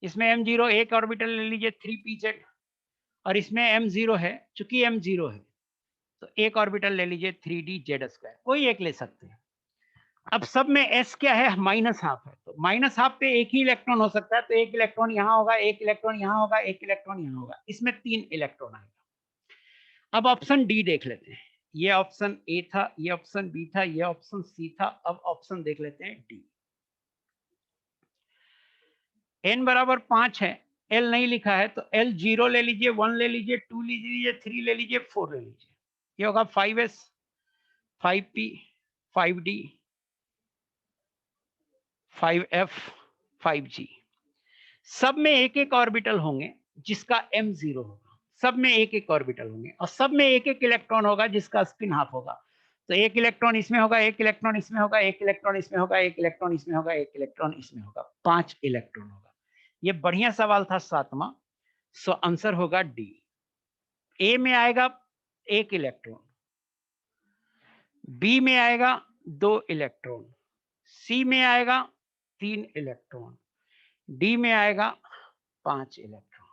इसमें m0 एक ऑर्बिटल ले लीजिए 3pz, और इसमें m0 है, चूंकि m0 है तो एक ऑर्बिटल ले लीजिए 3dz², कोई एक ले सकते हैं। अब सब में s क्या है, -½ है, तो -½ पे एक ही इलेक्ट्रॉन हो सकता है, तो एक इलेक्ट्रॉन यहाँ होगा, एक इलेक्ट्रॉन यहाँ होगा, एक इलेक्ट्रॉन यहाँ होगा, इसमें 3 इलेक्ट्रॉन आएगा। अब ऑप्शन डी देख लेते हैं, ये ऑप्शन ए था, ये ऑप्शन बी था, ये ऑप्शन सी था, अब ऑप्शन देख लेते हैं डी। n बराबर 5 है, l नहीं लिखा है, तो l 0 ले लीजिए, 1 ले लीजिए, 2 ले लीजिए, 3 ले लीजिए, 4 ले लीजिए, ये होगा 5s, 5p, 5d, 5f, 5g। सब में एक एक ऑर्बिटल होंगे जिसका m0 होगा, सब में एक एक ऑर्बिटल होंगे, और सब में एक एक इलेक्ट्रॉन होगा जिसका स्पिन हाफ होगा। तो एक इलेक्ट्रॉन इसमें होगा, एक इलेक्ट्रॉन इसमें होगा, एक इलेक्ट्रॉन इसमें होगा, एक इलेक्ट्रॉन इसमें होगा, एक इलेक्ट्रॉन इसमें होगा, 5 इलेक्ट्रॉन होगा। ये बढ़िया सवाल था 7वां, सो आंसर होगा डी। ए में आएगा 1 इलेक्ट्रॉन, बी में आएगा 2 इलेक्ट्रॉन, सी में आएगा 3 इलेक्ट्रॉन, डी में आएगा 5 इलेक्ट्रॉन।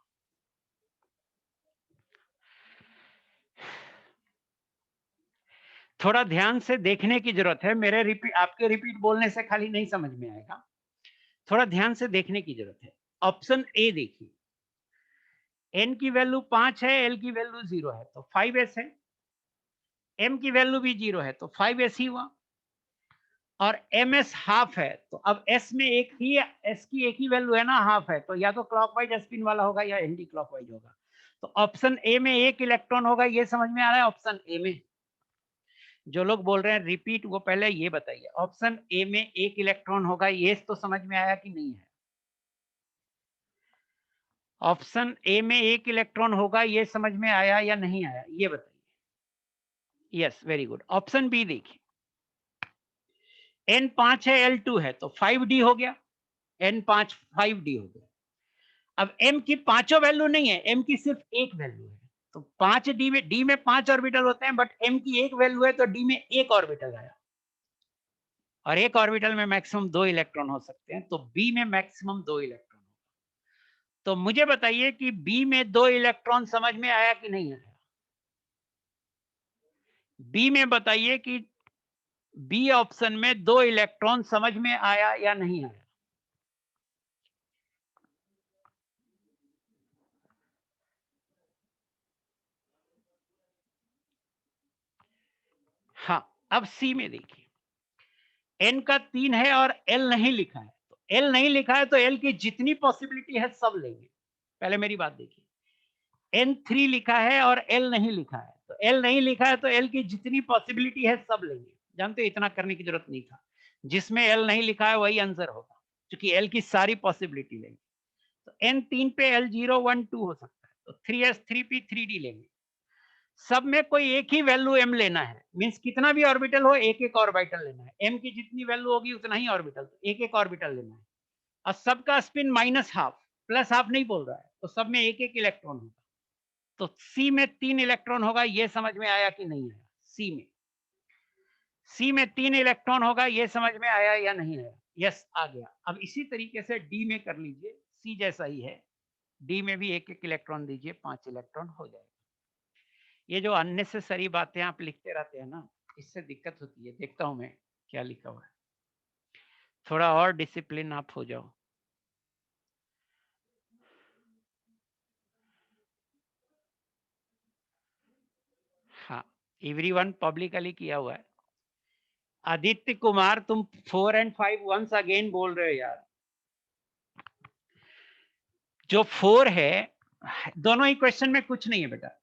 थोड़ा ध्यान से देखने की जरूरत है, मेरे आपके रिपीट बोलने से खाली नहीं समझ में आएगा, थोड़ा ध्यान से देखने की जरूरत है। ऑप्शन ए देखिए, n की वैल्यू 5 है, l की वैल्यू 0 है तो 5s है, m की वैल्यू भी 0 है तो 5s ही हुआ, और ms हाफ है, तो अब s में एक ही, s की एक ही वैल्यू है ना, हाफ है, तो या तो क्लॉकवाइज स्पिन वाला होगा या एंटी क्लॉकवाइज होगा। तो ऑप्शन ए में 1 इलेक्ट्रॉन होगा, ये समझ में आ रहा है। ऑप्शन ए में जो लोग बोल रहे हैं रिपीट, वो पहले ये बताइए, ऑप्शन ए में 1 इलेक्ट्रॉन होगा, ये तो समझ में आया कि नहीं है? ऑप्शन ए में 1 इलेक्ट्रॉन होगा, ये समझ में आया या नहीं आया, ये बताइए। Yes, very good. Option B देखिए, n 5 है, l 2 है, तो 5d हो गया, n 5 5d हो गया। अब m की पांचों वैल्यू नहीं है, m की सिर्फ एक वैल्यू है, तो 5d में, d में 5 ऑर्बिटल होते हैं, बट m की एक वैल्यू है तो d में एक ऑर्बिटल आया, और एक ऑर्बिटल में मैक्सिमम 2 इलेक्ट्रॉन हो सकते हैं, तो b में मैक्सिमम 2 इलेक्ट्रॉन। तो मुझे बताइए कि बी में 2 इलेक्ट्रॉन समझ में आया कि नहीं आया? बी में बताइए कि बी ऑप्शन में 2 इलेक्ट्रॉन समझ में आया या नहीं आया? हाँ, अब सी में देखिए, n का 3 है और l नहीं लिखा है, तो l नहीं लिखा है तो l की जितनी पॉसिबिलिटी है सब लेंगे। पहले मेरी बात देखिए, n 3 लिखा है और l नहीं लिखा है, तो l नहीं लिखा है तो l की जितनी पॉसिबिलिटी है सब लेंगे। जानते हो इतना करने की जरूरत नहीं था, जिसमें l नहीं लिखा है वही आंसर होगा, क्योंकि l की सारी पॉसिबिलिटी लेंगे। तो n 3 पे l 0 1 2 हो सकता है, तो 3s 3p 3d लेंगे। सब में कोई एक ही वैल्यू m लेना है, मींस कितना भी ऑर्बिटल हो एक एक ऑर्बिटल लेना है, m की जितनी वैल्यू होगी उतना ही ऑर्बिटल, तो एक एक ऑर्बिटल लेना है, और सबका स्पिन -½ +½ नहीं बोल रहा है, तो सब में एक एक इलेक्ट्रॉन होगा। तो सी में 3 इलेक्ट्रॉन होगा, ये समझ में आया कि नहीं आया? सी में 3 इलेक्ट्रॉन होगा, ये समझ में आया या नहीं आया? यस, आ गया। अब इसी तरीके से डी में कर लीजिए, सी जैसा ही है, डी में भी एक एक इलेक्ट्रॉन दीजिए, 5 इलेक्ट्रॉन हो जाएगा। ये जो अननेसेसरी बातें आप लिखते रहते हैं ना, इससे दिक्कत होती है। देखता हूं मैं क्या लिखा हुआ है, थोड़ा और डिसिप्लिन आप हो जाओ। हाँ, एवरीवन पब्लिकली किया हुआ है। आदित्य कुमार, तुम 4 और 5 वंस अगेन बोल रहे हो यार। जो 4 है, दोनों ही क्वेश्चन में कुछ नहीं है बेटा,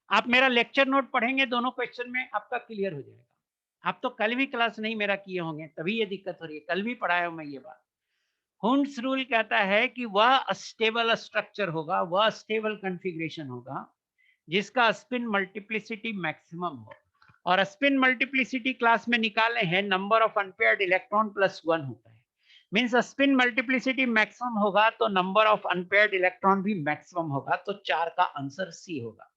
आप मेरा लेक्चर नोट पढ़ेंगे, दोनों क्वेश्चन में आपका क्लियर हो जाएगा। आप तो कल भी क्लास नहीं मेरा किए होंगे, तभी ये दिक्कत हो रही है। कल भी पढ़ाया हूं मैं ये बात। हुंड्स रूल कहता है कि वह स्टेबल स्ट्रक्चर होगा, वह स्टेबल कॉन्फ़िगरेशन होगा जिसका स्पिन मल्टीप्लिसिटी मैक्सिमम हो, और स्पिन मल्टीप्लिसिटी क्लास में निकाले हैं, नंबर ऑफ अनपेयर्ड इलेक्ट्रॉन +1 होता है। मींस स्पिन मल्टीप्लिसिटी मैक्सिमम होगा तो नंबर ऑफ अनपेयर्ड इलेक्ट्रॉन भी मैक्सिमम होगा, तो 4 का आंसर सी होगा।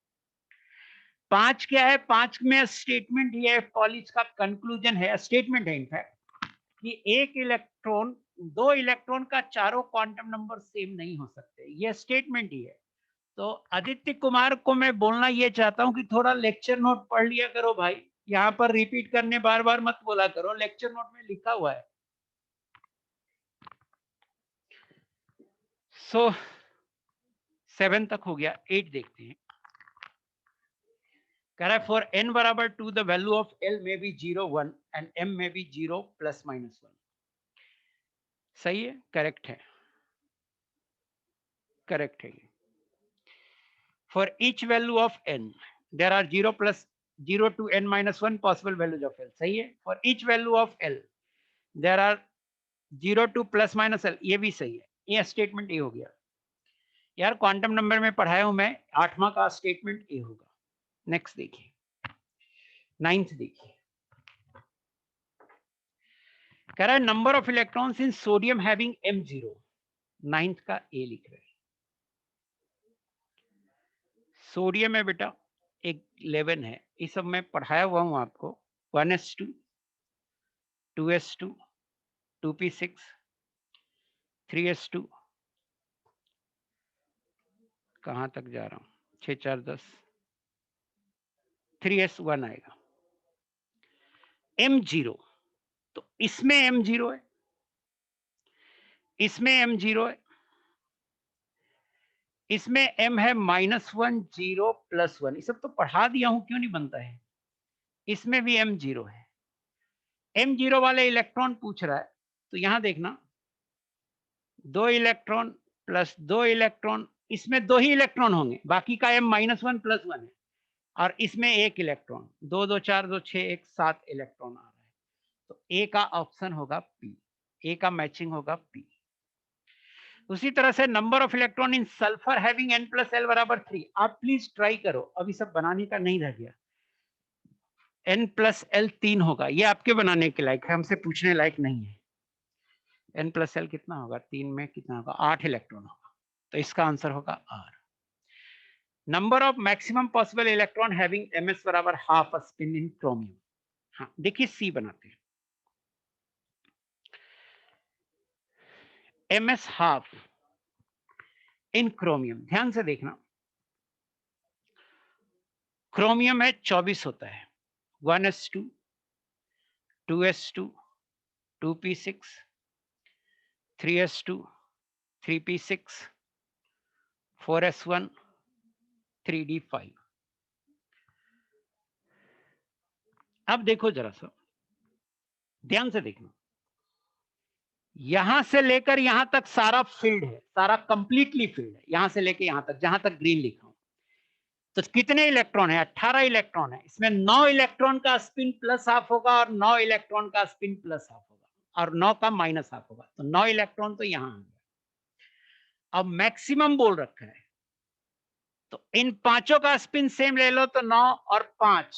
5 क्या है? 5 में स्टेटमेंट, ये कॉलेज का कंक्लूजन है, स्टेटमेंट है इनफैक्ट, कि एक इलेक्ट्रॉन, दो इलेक्ट्रॉन का चारों क्वांटम नंबर सेम नहीं हो सकते, ये स्टेटमेंट ही है। तो आदित्य कुमार को मैं बोलना ये चाहता हूं कि थोड़ा लेक्चर नोट पढ़ लिया करो भाई, यहाँ पर रिपीट करने बार बार मत बोला करो, लेक्चर नोट में लिखा हुआ है। सो 7 तक हो गया, 8 देखते हैं। कह रहा है फॉर n बराबर 2 द वैल्यू ऑफ l में बी 0 1 एंड m में बी 0 प्लस माइनस 1। सही है, करेक्ट है, करेक्ट है। For each value of n there are 0 plus 0 to n minus 1 possible values of l। सही है, for each value of l there are 0 to plus minus l, ये भी सही है। ये स्टेटमेंट ए हो गया यार, क्वांटम नंबर में पढ़ाया हूं मैं, 8वां का स्टेटमेंट ए होगा। नेक्स्ट देखिए, 9th देखिए, कह रहा है number of electrons in sodium having m0। 9th का ए लिख रहे हैं। सोडियम है बेटा 11 है, ये सब मैं पढ़ाया हुआ हूं आपको। 1s2 2s2 2p6 3s2, कहां तक जा रहा हूं, 6 4 10, 3s1 आएगा। m0, तो इसमें m0 है, इसमें m0 है, इसमें m है -1 0 प्लस 1, ये सब तो पढ़ा दिया हूं, क्यों नहीं बनता है। इसमें भी m0 है, m0 वाले इलेक्ट्रॉन पूछ रहा है, तो यहां देखना 2 इलेक्ट्रॉन प्लस 2 इलेक्ट्रॉन, इसमें 2 ही इलेक्ट्रॉन होंगे, बाकी का m -1 प्लस 1 है, और इसमें 1 इलेक्ट्रॉन, 2 2 4 2 6 1 7 इलेक्ट्रॉन आ रहा है। तो ए का ऑप्शन होगा पी, ए का मैचिंग होगा पी। उसी तरह से number of electron in sulphur having n plus l बराबर 3। आप प्लीज ट्राई करो, अभी सब बनाने का नहीं रह गया। n प्लस l 3 होगा, ये आपके बनाने के लायक है, हमसे पूछने लायक नहीं है। n प्लस l कितना होगा, 3 में कितना होगा, 8 इलेक्ट्रॉन होगा, तो इसका आंसर होगा आर। Number of maximum possible electron having ms बराबर हाफ स्पिन इन क्रोमियम। हाँ देखिए, सी बनाते हैं, ms हाफ इन क्रोमियम। ध्यान से देखना, क्रोमियम है 24 होता है, 1s2 2s2 2p6 3s2 3p6 4s1 3d5। अब देखो जरा सा, ध्यान से देखना, यहां से लेकर यहां तक सारा फील्ड है, सारा कंप्लीटली फील्ड है, यहां से लेकर यहां तक, जहां तक ग्रीन लिखा हूं। तो कितने इलेक्ट्रॉन है, 18 इलेक्ट्रॉन है। इसमें 9 इलेक्ट्रॉन का स्पिन प्लस हाफ होगा, और 9 इलेक्ट्रॉन का स्पिन प्लस हाफ होगा, और 9 का माइनस हाफ होगा, तो 9 इलेक्ट्रॉन तो यहां आ गया। अब मैक्सिमम बोल रखा है, तो इन पांचों का स्पिन सेम ले लो, तो 9 और 5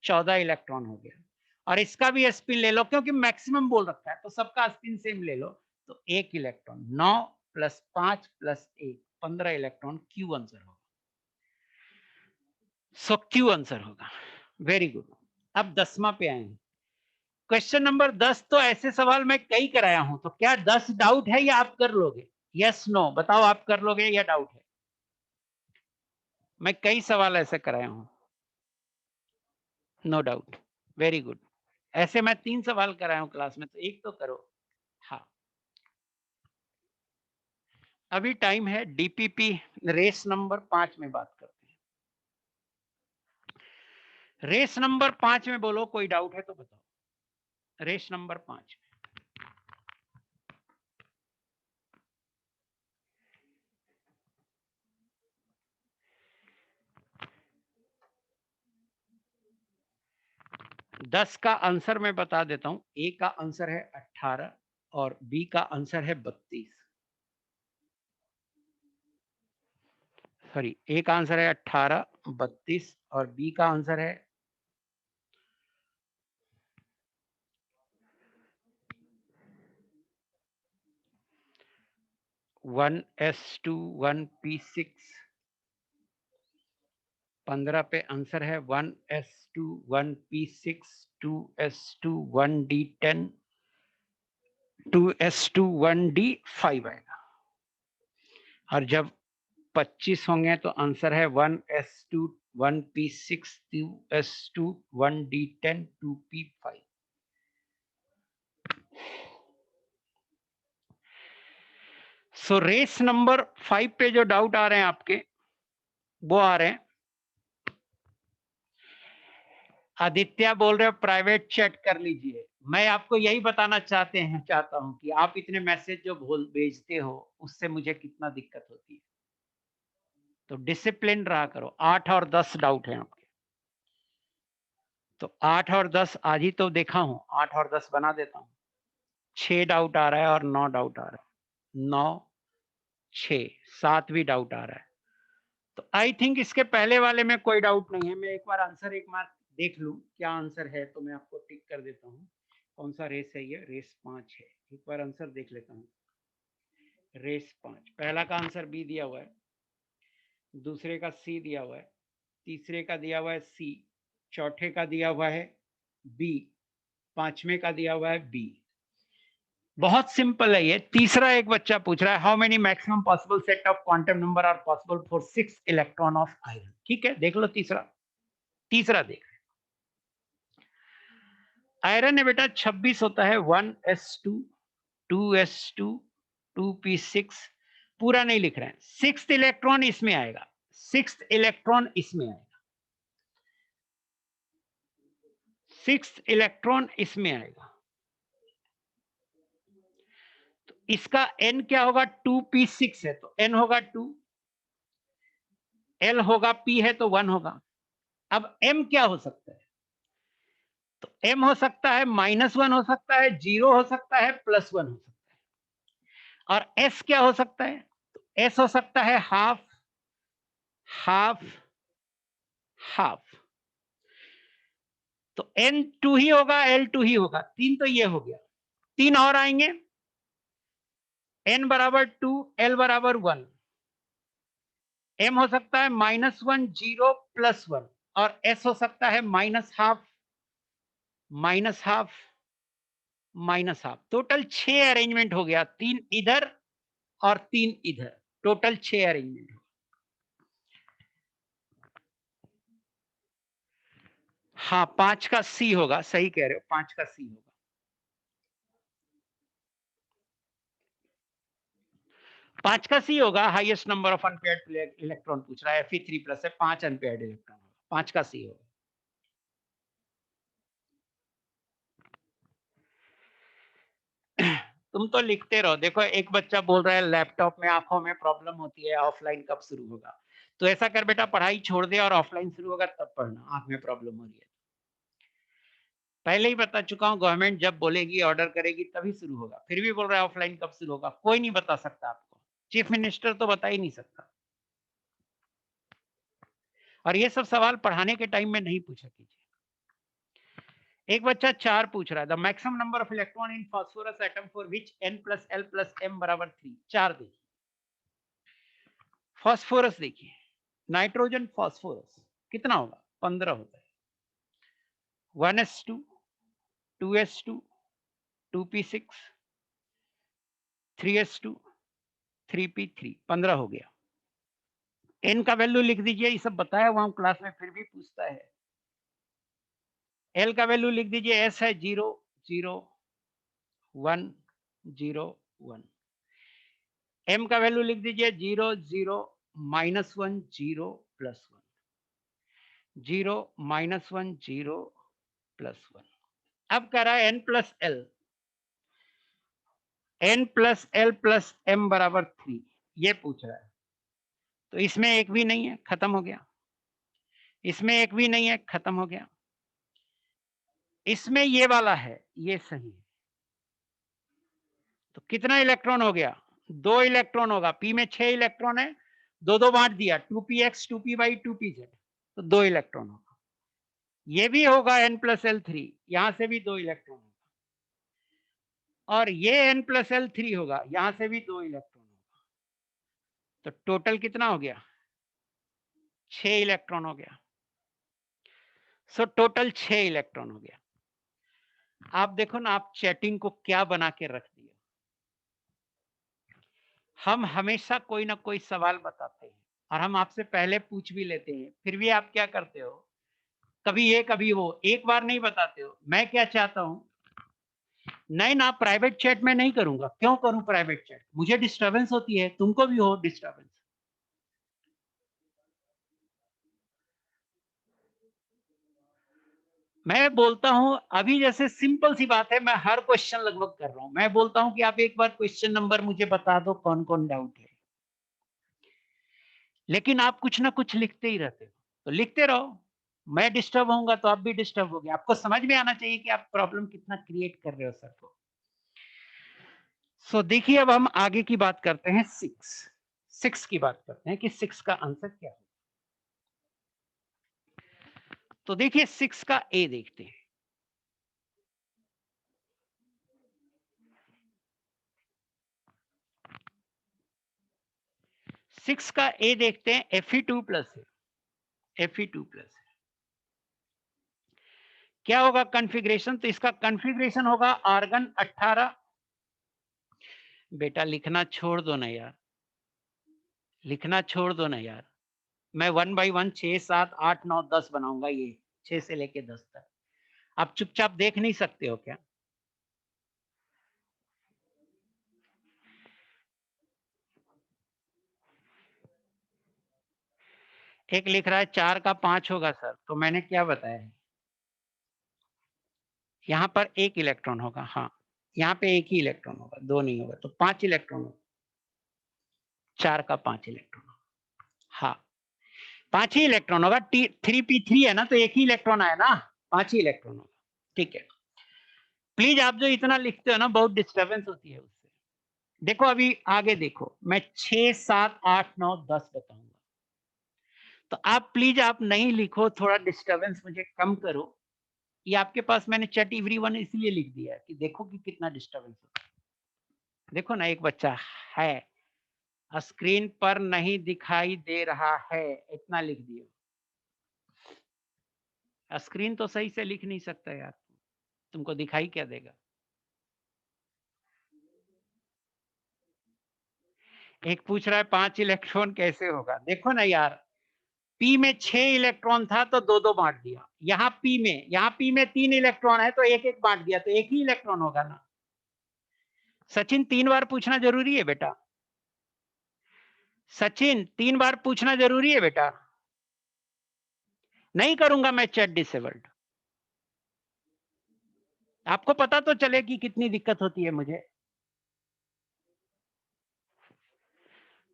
14 इलेक्ट्रॉन हो गया, और इसका भी स्पिन ले लो, क्योंकि मैक्सिमम बोल रखा है, तो सबका स्पिन सेम ले लो, तो 1 electron, 9 plus 5 plus 1 15 electron, Q answer होगा। सो क्यू आंसर होगा। Very good. अब 10वां पे आए हैं, क्वेश्चन नंबर 10। तो ऐसे सवाल मैं कई कराया हूं, तो क्या 10 डाउट है या आप कर लोगे? यस नो बताओ, आप कर लोगे या डाउट है? मैं कई सवाल ऐसे कराया हूं, नो डाउट, वेरी गुड। ऐसे मैं 3 सवाल कराया हूं क्लास में, तो एक तो करो। हाँ, अभी टाइम है डीपीपी रेस नंबर 5 में बात करते हैं। रेस नंबर 5 में बोलो, कोई डाउट है तो बताओ। रेस नंबर 5 10 का आंसर मैं बता देता हूं। ए का आंसर है 18 और बी का आंसर है 32। सॉरी, ए का आंसर है 18 32 और बी का आंसर है 1s2 1p6। 15 पे आंसर है 1s2 1p6 2s2 1d10 2s2 1d5 आएगा, और जब 25 होंगे तो आंसर है 1s2 1p6 2s2 1d10 2p5। सो रेस नंबर 5 पे जो डाउट आ रहे हैं आपके, वो आ रहे हैं। आदित्य बोल रहे हो प्राइवेट चैट कर लीजिए। मैं आपको यही बताना चाहता हूं कि आप इतने मैसेज जो भेजते हो उससे मुझे कितना दिक्कत होती है, तो डिसिप्लिन रहा करो। 8 और 10 डाउट है आपके, तो 8 और 10 आज ही तो देखा हूं, 8 और 10 बना देता हूं। 6 डाउट आ रहा है और 9 डाउट आ रहा है, 9 6 7 भी डाउट आ रहा है। तो आई थिंक इसके पहले वाले में कोई डाउट नहीं है। मैं एक बार आंसर एक बार देख लूं क्या आंसर है, तो मैं आपको टिक कर देता हूं। कौन सा रेस है ये? रेस 5 है। एक बार आंसर देख लेता हूं। रेस 5, पहला का आंसर बी दिया हुआ है, दूसरे का सी दिया हुआ है, तीसरे का दिया हुआ है सी, चौथे का दिया हुआ है बी, पांचवें का दिया हुआ है बी। बहुत सिंपल है ये। तीसरा एक बच्चा पूछ रहा है how many maximum possible set of quantum number are possible for 6 electron of iron. ठीक है, देख लो तीसरा देख। आयरन है बेटा 26 होता है, 1s2 2s2 2p6। पूरा नहीं लिख रहे हैं, 6th इलेक्ट्रॉन इसमें आएगा, 6th इलेक्ट्रॉन इसमें आएगा, 6th इलेक्ट्रॉन इसमें आएगा। तो इसका n क्या होगा? 2p6 है तो n होगा 2, l होगा, p है तो 1 होगा। अब m क्या हो सकता है? तो m हो सकता है -1 हो सकता है, 0 हो सकता है, +1 हो सकता है। और s क्या हो सकता है? तो s हो सकता है हाफ हाफ हाफ। तो n2 ही होगा, l2 ही होगा। 3 तो ये हो गया, 3 और आएंगे। n बराबर 2, l बराबर 1, m हो सकता है -1 0 +1, और s हो सकता है -हाफ -हाफ। टोटल 6 अरेंजमेंट हो गया, 3 इधर और 3 इधर, टोटल 6 अरेंजमेंट। हाँ, 5 का सी होगा, सही कह रहे हो, 5 का सी होगा। 5 का सी होगा। Highest number of unpaired electron पूछ रहा है, Fe3+ है, 5 अनपेयर्ड इलेक्ट्रॉन होगा, 5 का सी होगा। तुम तो लिखते रहो। देखो एक बच्चा बोल रहा है लैपटॉप में आंखों में प्रॉब्लम होती है, ऑफलाइन कब शुरू होगा? तो ऐसा कर बेटा, पढ़ाई छोड़ दे और ऑफलाइन शुरू होगा तब पढ़ना, आंख में प्रॉब्लम हो रही है। पहले ही बता चुका हूं, गवर्नमेंट जब बोलेगी ऑर्डर करेगी तभी शुरू होगा। फिर भी बोल रहा है ऑफलाइन कब शुरू होगा? कोई नहीं बता सकता आपको, चीफ मिनिस्टर तो बता ही नहीं सकता। और ये सब सवाल पढ़ाने के टाइम में नहीं पूछा कीजिए। एक बच्चा 4 पूछ रहा है, the maximum number of electron in phosphorus atom for which n + l + m = 3। 4 देखिए, फास्फोरस देखिए, नाइट्रोजन फास्फोरस कितना होगा? 15 होता है। 1s2 2s2 2p6 3s2 3p3, 15 हो गया। n का वैल्यू लिख दीजिए, ये सब बताया हुआ हूं क्लास में, फिर भी पूछता है। l का वैल्यू लिख दीजिए, s है 0 0 1 0 1। m का वैल्यू लिख दीजिए 0 0 -1 0 +1 0 -1 0 +1। अब कह रहा है n + l + m = 3, ये पूछ रहा है। तो इसमें एक भी नहीं है, खत्म हो गया। इसमें एक भी नहीं है, खत्म हो गया। इसमें ये वाला है, ये सही है। तो कितना इलेक्ट्रॉन हो गया? 2 इलेक्ट्रॉन होगा। p में 6 इलेक्ट्रॉन है, 2 बांट दिया, 2px 2py 2pz, तो 2 इलेक्ट्रॉन होगा। ये भी होगा n + l3, यहां से भी 2 इलेक्ट्रॉन होगा। और ये n + l3 होगा, यहां से भी 2 इलेक्ट्रॉन होगा। तो टोटल कितना हो गया? 6 इलेक्ट्रॉन हो गया। सो टोटल 6 इलेक्ट्रॉन हो गया। आप देखो ना, आप चैटिंग को क्या बना के रख दिया। हम हमेशा कोई ना कोई सवाल बताते हैं और हम आपसे पहले पूछ भी लेते हैं, फिर भी आप क्या करते हो, कभी ये कभी वो, एक बार नहीं बताते हो। मैं क्या चाहता हूं, नहीं ना प्राइवेट चैट में नहीं करूंगा। क्यों करूं प्राइवेट चैट? मुझे डिस्टरबेंस होती है, तुमको भी हो डिस्टरबेंस। मैं बोलता हूं अभी, जैसे सिंपल सी बात है, मैं हर क्वेश्चन लगभग कर रहा हूं। मैं बोलता हूं कि आप एक बार क्वेश्चन नंबर मुझे बता दो, कौन कौन डाउट है, लेकिन आप कुछ ना कुछ लिखते ही रहते हो। तो लिखते रहो, मैं डिस्टर्ब होऊंगा तो आप भी डिस्टर्ब होगे। आपको समझ में आना चाहिए कि आप प्रॉब्लम कितना क्रिएट कर रहे हो सर को। सो देखिए, अब हम आगे की बात करते हैं, सिक्स की बात करते हैं कि सिक्स का आंसर क्या है। तो देखिए, सिक्स का ए देखते हैं। सिक्स का ए देखते हैं, Fe2 प्लस है, Fe2 प्लस है। क्या होगा कॉन्फ़िगरेशन? तो इसका कॉन्फ़िगरेशन होगा आर्गन 18। बेटा लिखना छोड़ दो ना यार, लिखना छोड़ दो ना यार। मैं 1 बाई 1 6 7 8 9 10 बनाऊंगा, ये 6 से लेके 10 तक। आप चुपचाप देख नहीं सकते हो क्या? एक लिख रहा है 4 का 5 होगा सर, तो मैंने क्या बताया है, यहाँ पर एक इलेक्ट्रॉन होगा। हाँ, यहाँ पे एक ही इलेक्ट्रॉन होगा, दो नहीं होगा, तो 5 इलेक्ट्रॉन होगा। 4 का 5 इलेक्ट्रॉन होगा। हाँ, 5 ही इलेक्ट्रॉन होगा। 3p3 है ना, तो एक ही इलेक्ट्रॉन आया ना, 5 ही इलेक्ट्रॉन होगा। ठीक है, प्लीज आप जो इतना लिखते हो ना, बहुत डिस्टर्बेंस होती है उससे। देखो अभी आगे देखो, मैं 6 7 8 9 10 बताऊंगा, तो आप प्लीज आप नहीं लिखो, थोड़ा डिस्टर्बेंस मुझे कम करो। ये आपके पास मैंने चैट एवरीवन इसलिए लिख दिया है कि देखो कि कितना डिस्टर्बेंस होता है। देखो ना, एक बच्चा है, स्क्रीन पर नहीं दिखाई दे रहा है, इतना लिख दियो। स्क्रीन तो सही से लिख नहीं सकता यार, तुमको दिखाई क्या देगा? एक पूछ रहा है 5 इलेक्ट्रॉन कैसे होगा। देखो ना यार, पी में 6 इलेक्ट्रॉन था तो दो दो बांट दिया। यहाँ पी में 3 इलेक्ट्रॉन है तो एक एक बांट दिया, तो एक ही इलेक्ट्रॉन होगा ना। सचिन 3 बार पूछना जरूरी है बेटा, सचिन 3 बार पूछना जरूरी है बेटा। नहीं करूंगा मैं चैट डिसेबल्ड, आपको पता तो चले कि कितनी दिक्कत होती है मुझे।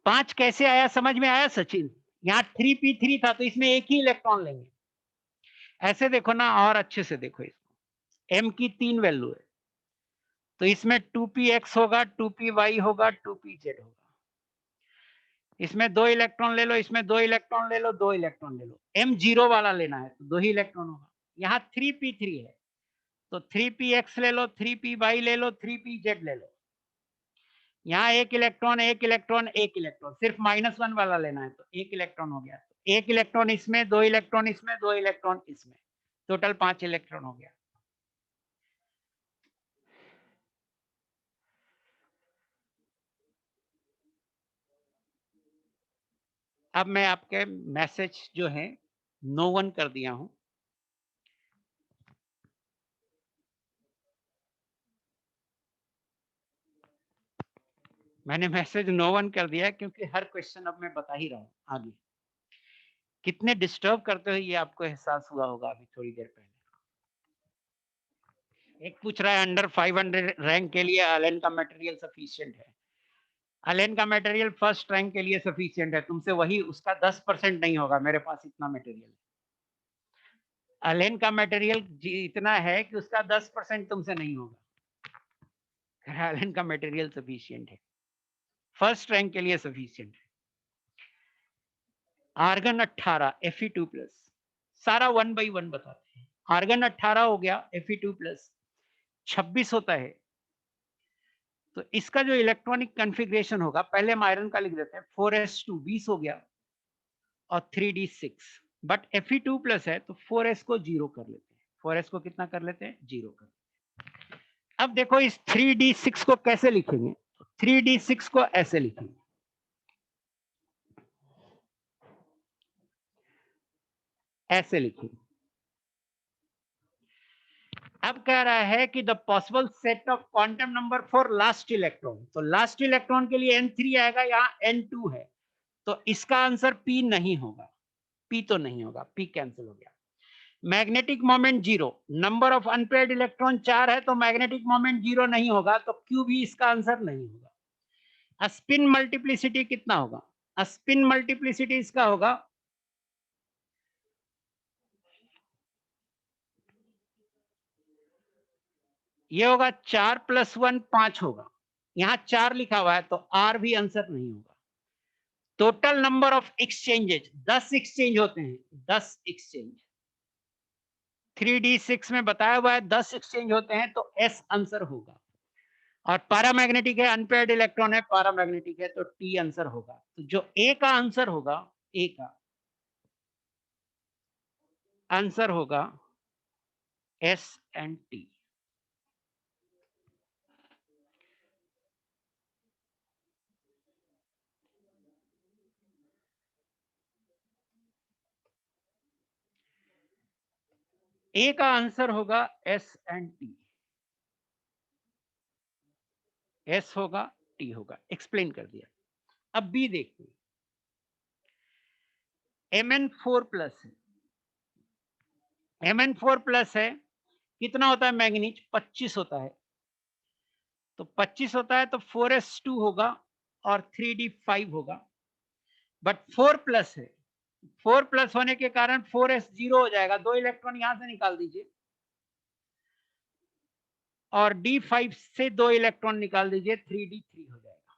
5 कैसे आया समझ में आया सचिन? यहाँ 3p3 था तो इसमें एक ही इलेक्ट्रॉन लेंगे। ऐसे देखो ना, और अच्छे से देखो इसको, m की 3 वैल्यू है, तो इसमें 2px होगा, 2py होगा, 2pz होगा। इसमें 2 इलेक्ट्रॉन ले लो, इसमें 2 इलेक्ट्रॉन ले लो, 2 इलेक्ट्रॉन ले लो। m जीरो वाला लेना है तो 2 ही इलेक्ट्रॉन होगा। यहाँ 3p3 है तो 3px ले लो, 3py ले लो, 3pz ले लो। यहाँ एक इलेक्ट्रॉन एक इलेक्ट्रॉन एक इलेक्ट्रॉन, सिर्फ -1 वाला लेना है तो एक इलेक्ट्रॉन हो गया। तो एक इलेक्ट्रॉन इसमें, 2 इलेक्ट्रॉन इसमें, 2 इलेक्ट्रॉन इसमें, टोटल 5 इलेक्ट्रॉन हो गया। अब मैं आपके मैसेज जो है नो वन कर दिया हूं। मैंने मैसेज नो वन कर दिया है क्योंकि हर क्वेश्चन अब मैं बता ही रहा हूं आगे। कितने डिस्टर्ब करते हो ये आपको एहसास हुआ होगा अभी थोड़ी देर पहले। एक पूछ रहा है अंडर 500 रैंक के लिए एलन का मटेरियल सफिशिएंट है। एलन का मटेरियल फर्स्ट रैंक के लिए सफिशिएंट है, तुमसे वही उसका 10% नहीं होगा। मेरे पास इतना मटेरियल है, एलन का मटेरियल इतना है कि उसका 10% तुमसे नहीं होगा। एलन का मटेरियल सफिशिएंट है, फर्स्ट रैंक के लिए सफिशिएंट है। आर्गन 18 Fe2 प्लस, सारा 1 बाई 1 बताते हैं। आर्गन 18 हो गया, Fe2 प्लस 26 होता है। तो इसका जो इलेक्ट्रॉनिक कॉन्फ़िगरेशन होगा, पहले हम आयरन का लिख देते हैं, 4s2 20 हो गया और 3d6। बट Fe2 प्लस है तो 4s को 0 कर लेते हैं। 4s को कितना कर लेते हैं? 0 कर। अब देखो इस 3d6 को कैसे लिखेंगे? 3d6 को ऐसे लिखेंगे, ऐसे लिखेंगे। अब कह रहा है कि the possible set of quantum number for last electron, तो लास्ट इलेक्ट्रॉन के लिए n3 आएगा, यहाँ n2 है, तो इसका आंसर p नहीं होगा, p तो नहीं होगा, p कैंसिल हो गया। Magnetic moment 0, number of unpaired electron 4 है, तो मैग्नेटिक मोमेंट 0 नहीं होगा, तो q भी इसका आंसर नहीं होगा। स्पिन मल्टीप्लिसिटी कितना होगा? स्पिन मल्टीप्लिसिटी इसका होगा ये होगा 4 + 1 5 होगा, यहां 4 लिखा हुआ है तो r भी आंसर नहीं होगा। Total number of exchanges 10 exchange होते हैं, 10 एक्सचेंज 3d6 में बताया हुआ है 10 एक्सचेंज होते हैं, तो s आंसर होगा। और पैरामैग्नेटिक है, अनपेयर्ड इलेक्ट्रॉन है, पैरामैग्नेटिक है, तो t आंसर होगा। तो जो a का आंसर होगा, a का आंसर होगा s एंड t। ए का आंसर होगा एस एंड टी, एस होगा टी होगा, एक्सप्लेन कर दिया। अब बी देखते हैं, Mn4+ है, Mn4+ है, कितना होता है मैंगनीज? 25 होता है, तो 25 होता है तो 4s2 होगा और 3d5 होगा, बट 4+ है, 4+ होने के कारण 4s 0 हो जाएगा, 2 इलेक्ट्रॉन यहां से निकाल दीजिए और d5 से 2 इलेक्ट्रॉन निकाल दीजिए, 3d3 हो जाएगा।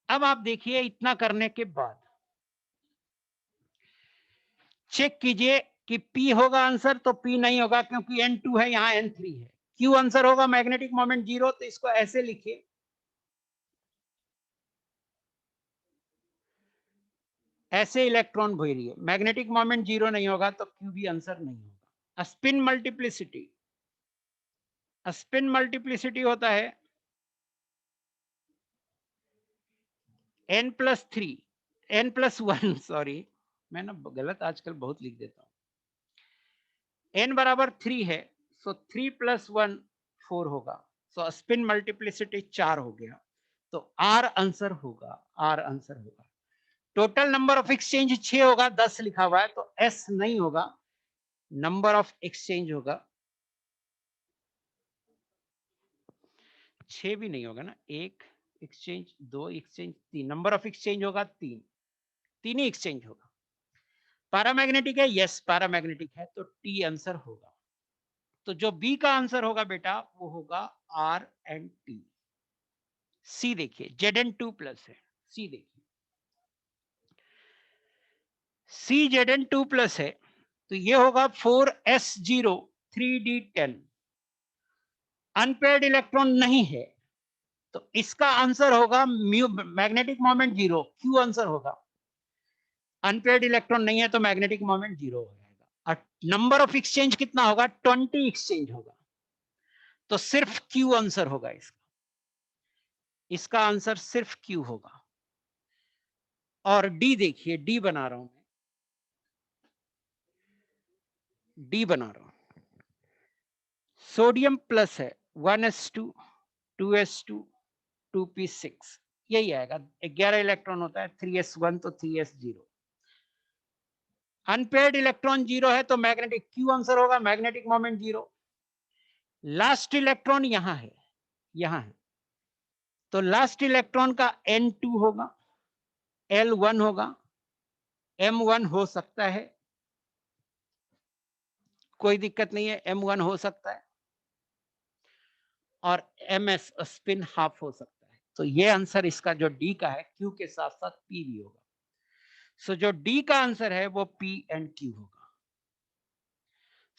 अब आप देखिए, इतना करने के बाद चेक कीजिए कि P होगा आंसर, तो P नहीं होगा क्योंकि N2 है, यहां N3 है। Q आंसर होगा मैग्नेटिक मोमेंट 0, तो इसको ऐसे लिखिए, ऐसे इलेक्ट्रॉन घूरिए, मैग्नेटिक मोमेंट 0 नहीं होगा तो Q भी आंसर नहीं होगा। स्पिन मल्टीप्लिसिटी, स्पिन मल्टीप्लिसिटी होता है n+3, n+1, सॉरी मैं ना गलत आजकल बहुत लिख देता हूं। n बराबर 3 है, सो 3 + 1 4 होगा, सो स्पिन मल्टीप्लिसिटी 4 हो गया, तो R आंसर होगा, R आंसर होगा। टोटल नंबर ऑफ एक्सचेंज 6 होगा, 10 लिखा हुआ है, तो S नहीं होगा, नंबर ऑफ एक्सचेंज होगा 6 भी नहीं होगा ना, 1 exchange, 2 exchange, 3, number of exchange होगा 3, 3 ही एक्सचेंज होगा। पैरामैग्नेटिक है, यस पैरामैग्नेटिक है, तो टी आंसर होगा। तो जो बी का आंसर होगा बेटा वो होगा आर एंड टी। सी देखिए, Zn2+ है, सी देखिए, सी Zn2+ है, तो ये होगा 4s0 3d10, अनपेयर्ड इलेक्ट्रॉन नहीं है, तो इसका आंसर होगा मैग्नेटिक मोमेंट 0, क्यू आंसर होगा। अनपेयर्ड इलेक्ट्रॉन नहीं है तो मैग्नेटिक मोमेंट 0 हो जाएगा। और नंबर ऑफ एक्सचेंज कितना होगा? 20 एक्सचेंज होगा, तो सिर्फ क्यू आंसर होगा इसका, इसका आंसर सिर्फ क्यू होगा। और डी देखिए, डी बना रहा हूं मैं, डी बना रहा हूं, सोडियम प्लस है, 1s2 2s2 2p6, यही आएगा, 11 इलेक्ट्रॉन होता है, 3s1 तो 3s0, अनपेयर्ड इलेक्ट्रॉन 0 है तो मैग्नेटिक, क्यू आंसर होगा, मैग्नेटिक मोमेंट 0। लास्ट इलेक्ट्रॉन यहां है, यहां है, तो लास्ट इलेक्ट्रॉन का N2 होगा, L1 होगा, M1 हो सकता है, कोई दिक्कत नहीं है, M1 हो सकता है, और MS स्पिन हाफ हो सकता है। तो ये आंसर इसका जो डी का है, क्यू के साथ साथ पी भी होगा। सो जो डी का आंसर है वो पी एंड क्यू होगा।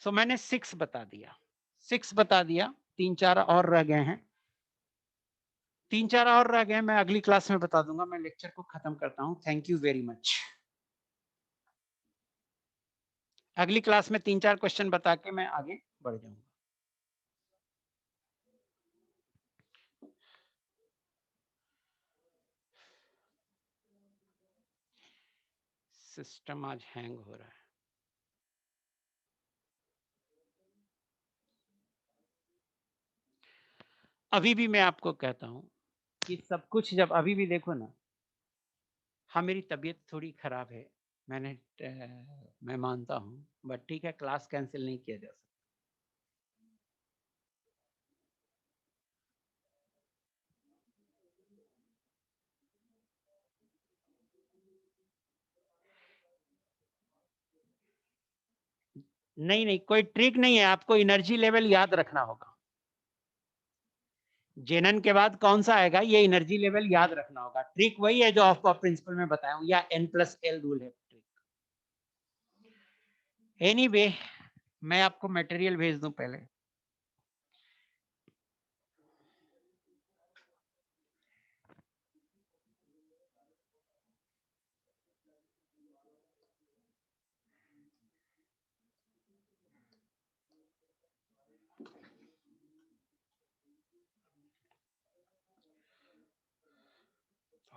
सो मैंने 6 बता दिया, 6 बता दिया, 3-4 और रह गए हैं, 3-4 और रह गए, मैं अगली क्लास में बता दूंगा। मैं लेक्चर को खत्म करता हूं, थैंक यू वेरी मच। अगली क्लास में 3-4 क्वेश्चन बता के मैं आगे बढ़ जाऊंगा। सिस्टम आज हैंग हो रहा है। अभी भी मैं आपको कहता हूं कि सब कुछ जब अभी भी देखो ना, हाँ मेरी तबीयत थोड़ी खराब है, मैं मानता हूं, बट ठीक है, क्लास कैंसिल नहीं किया जा सकता। नहीं नहीं, कोई ट्रिक नहीं है, आपको एनर्जी लेवल याद रखना होगा। जेनन के बाद कौन सा आएगा, ये एनर्जी लेवल याद रखना होगा। ट्रिक वही है जो आपको प्रिंसिपल में बताया हूं, या N+L रूल है ट्रिक। एनीवे, मैं आपको मटेरियल भेज दूं पहले।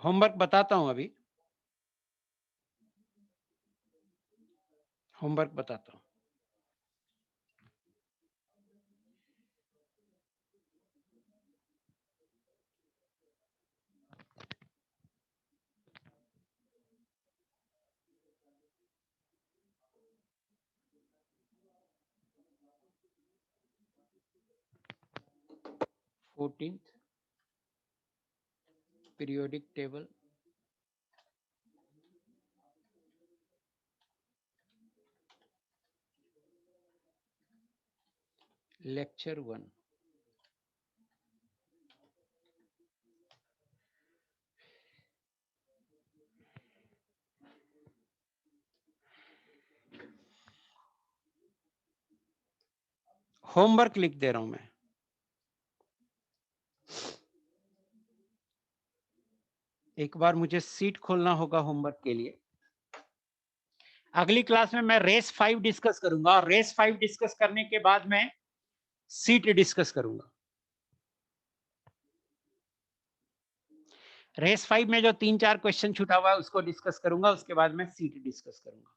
होमवर्क बताता हूं, अभी होमवर्क बताता हूं। Fourteenth periodic table, lecture 1। Homework लिख दे रहा हूं मैं। एक बार मुझे सीट खोलना होगा होमवर्क के लिए। अगली क्लास में मैं रेस 5 डिस्कस करूंगा, और रेस 5 डिस्कस करने के बाद मैं सीट डिस्कस करूंगा। रेस 5 में जो 3-4 क्वेश्चन छूटा हुआ है उसको डिस्कस करूंगा, उसके बाद मैं सीट डिस्कस करूंगा।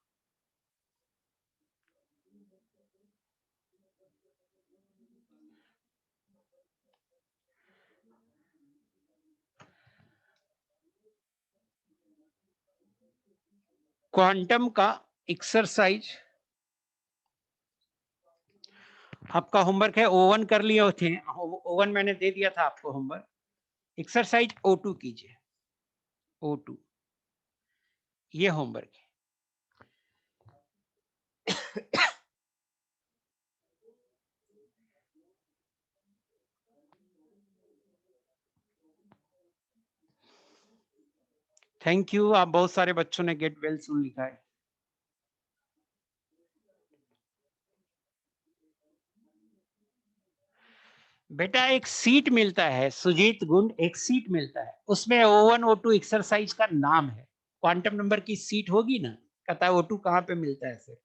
क्वांटम का एक्सरसाइज आपका होमवर्क है। O1 कर लिए थे, O1 मैंने दे दिया था आपको होमवर्क। एक्सरसाइज O2 कीजिए, O2 ये होमवर्क है। थैंक यू, आप बहुत सारे बच्चों ने गेट वेल सुन लिखा है। बेटा एक सीट मिलता है, सुजीत गुंड, एक सीट मिलता है, उसमें O1 O2 एक्सरसाइज का नाम है। क्वांटम नंबर की सीट होगी ना, कहता है O2 कहाँ पे मिलता है सर।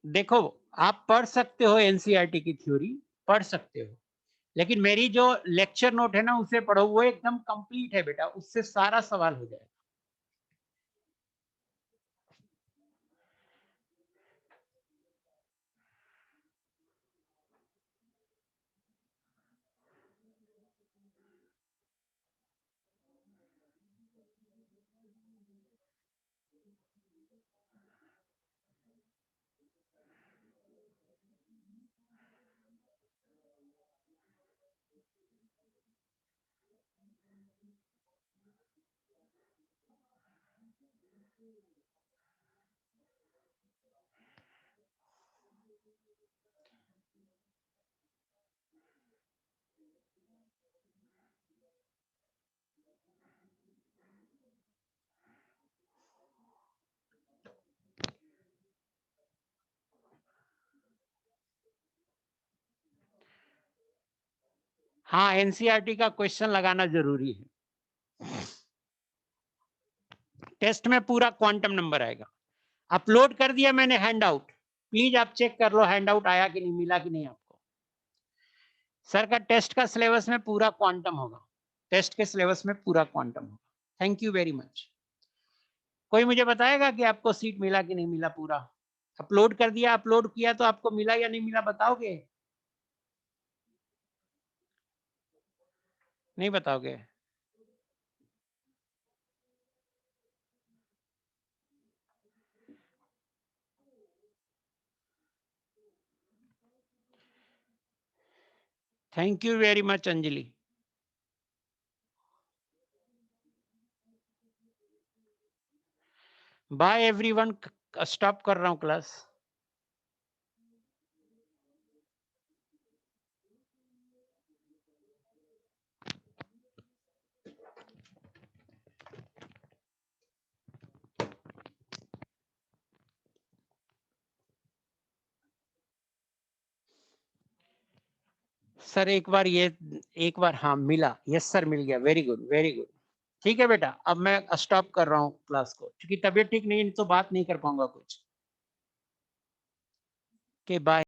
देखो, आप पढ़ सकते हो एनसीईआरटी की थ्योरी, पढ़ सकते हो, लेकिन मेरी जो लेक्चर नोट है ना उसे पढ़ो, वो एकदम कंप्लीट है बेटा, उससे सारा सवाल हो जाएगा। हाँ, एनसीईआरटी का क्वेश्चन लगाना जरूरी है। टेस्ट में पूरा क्वांटम नंबर आएगा। अपलोड कर दिया मैंने हैंड आउट, प्लीज आप चेक कर लो हैंड आउट आया कि नहीं, मिला कि नहीं आपको। सर का टेस्ट का सिलेबस में पूरा क्वांटम होगा, टेस्ट के सिलेबस में पूरा क्वांटम होगा। Thank you very much. कोई मुझे बताएगा कि आपको सीट मिला कि नहीं मिला पूरा? अपलोड कर दिया, अपलोड किया तो आपको मिला या नहीं मिला बताओगे? नहीं बताओगे? Thank you very much Anjali. Bye everyone, stop कर रहा हूं क्लास। सर एक बार ये, एक बार हाँ मिला, यस सर मिल गया, वेरी गुड वेरी गुड। ठीक है बेटा, अब मैं स्टॉप कर रहा हूँ क्लास को, क्योंकि तबीयत ठीक नहीं है तो बात नहीं कर पाऊंगा कुछ। के बाय।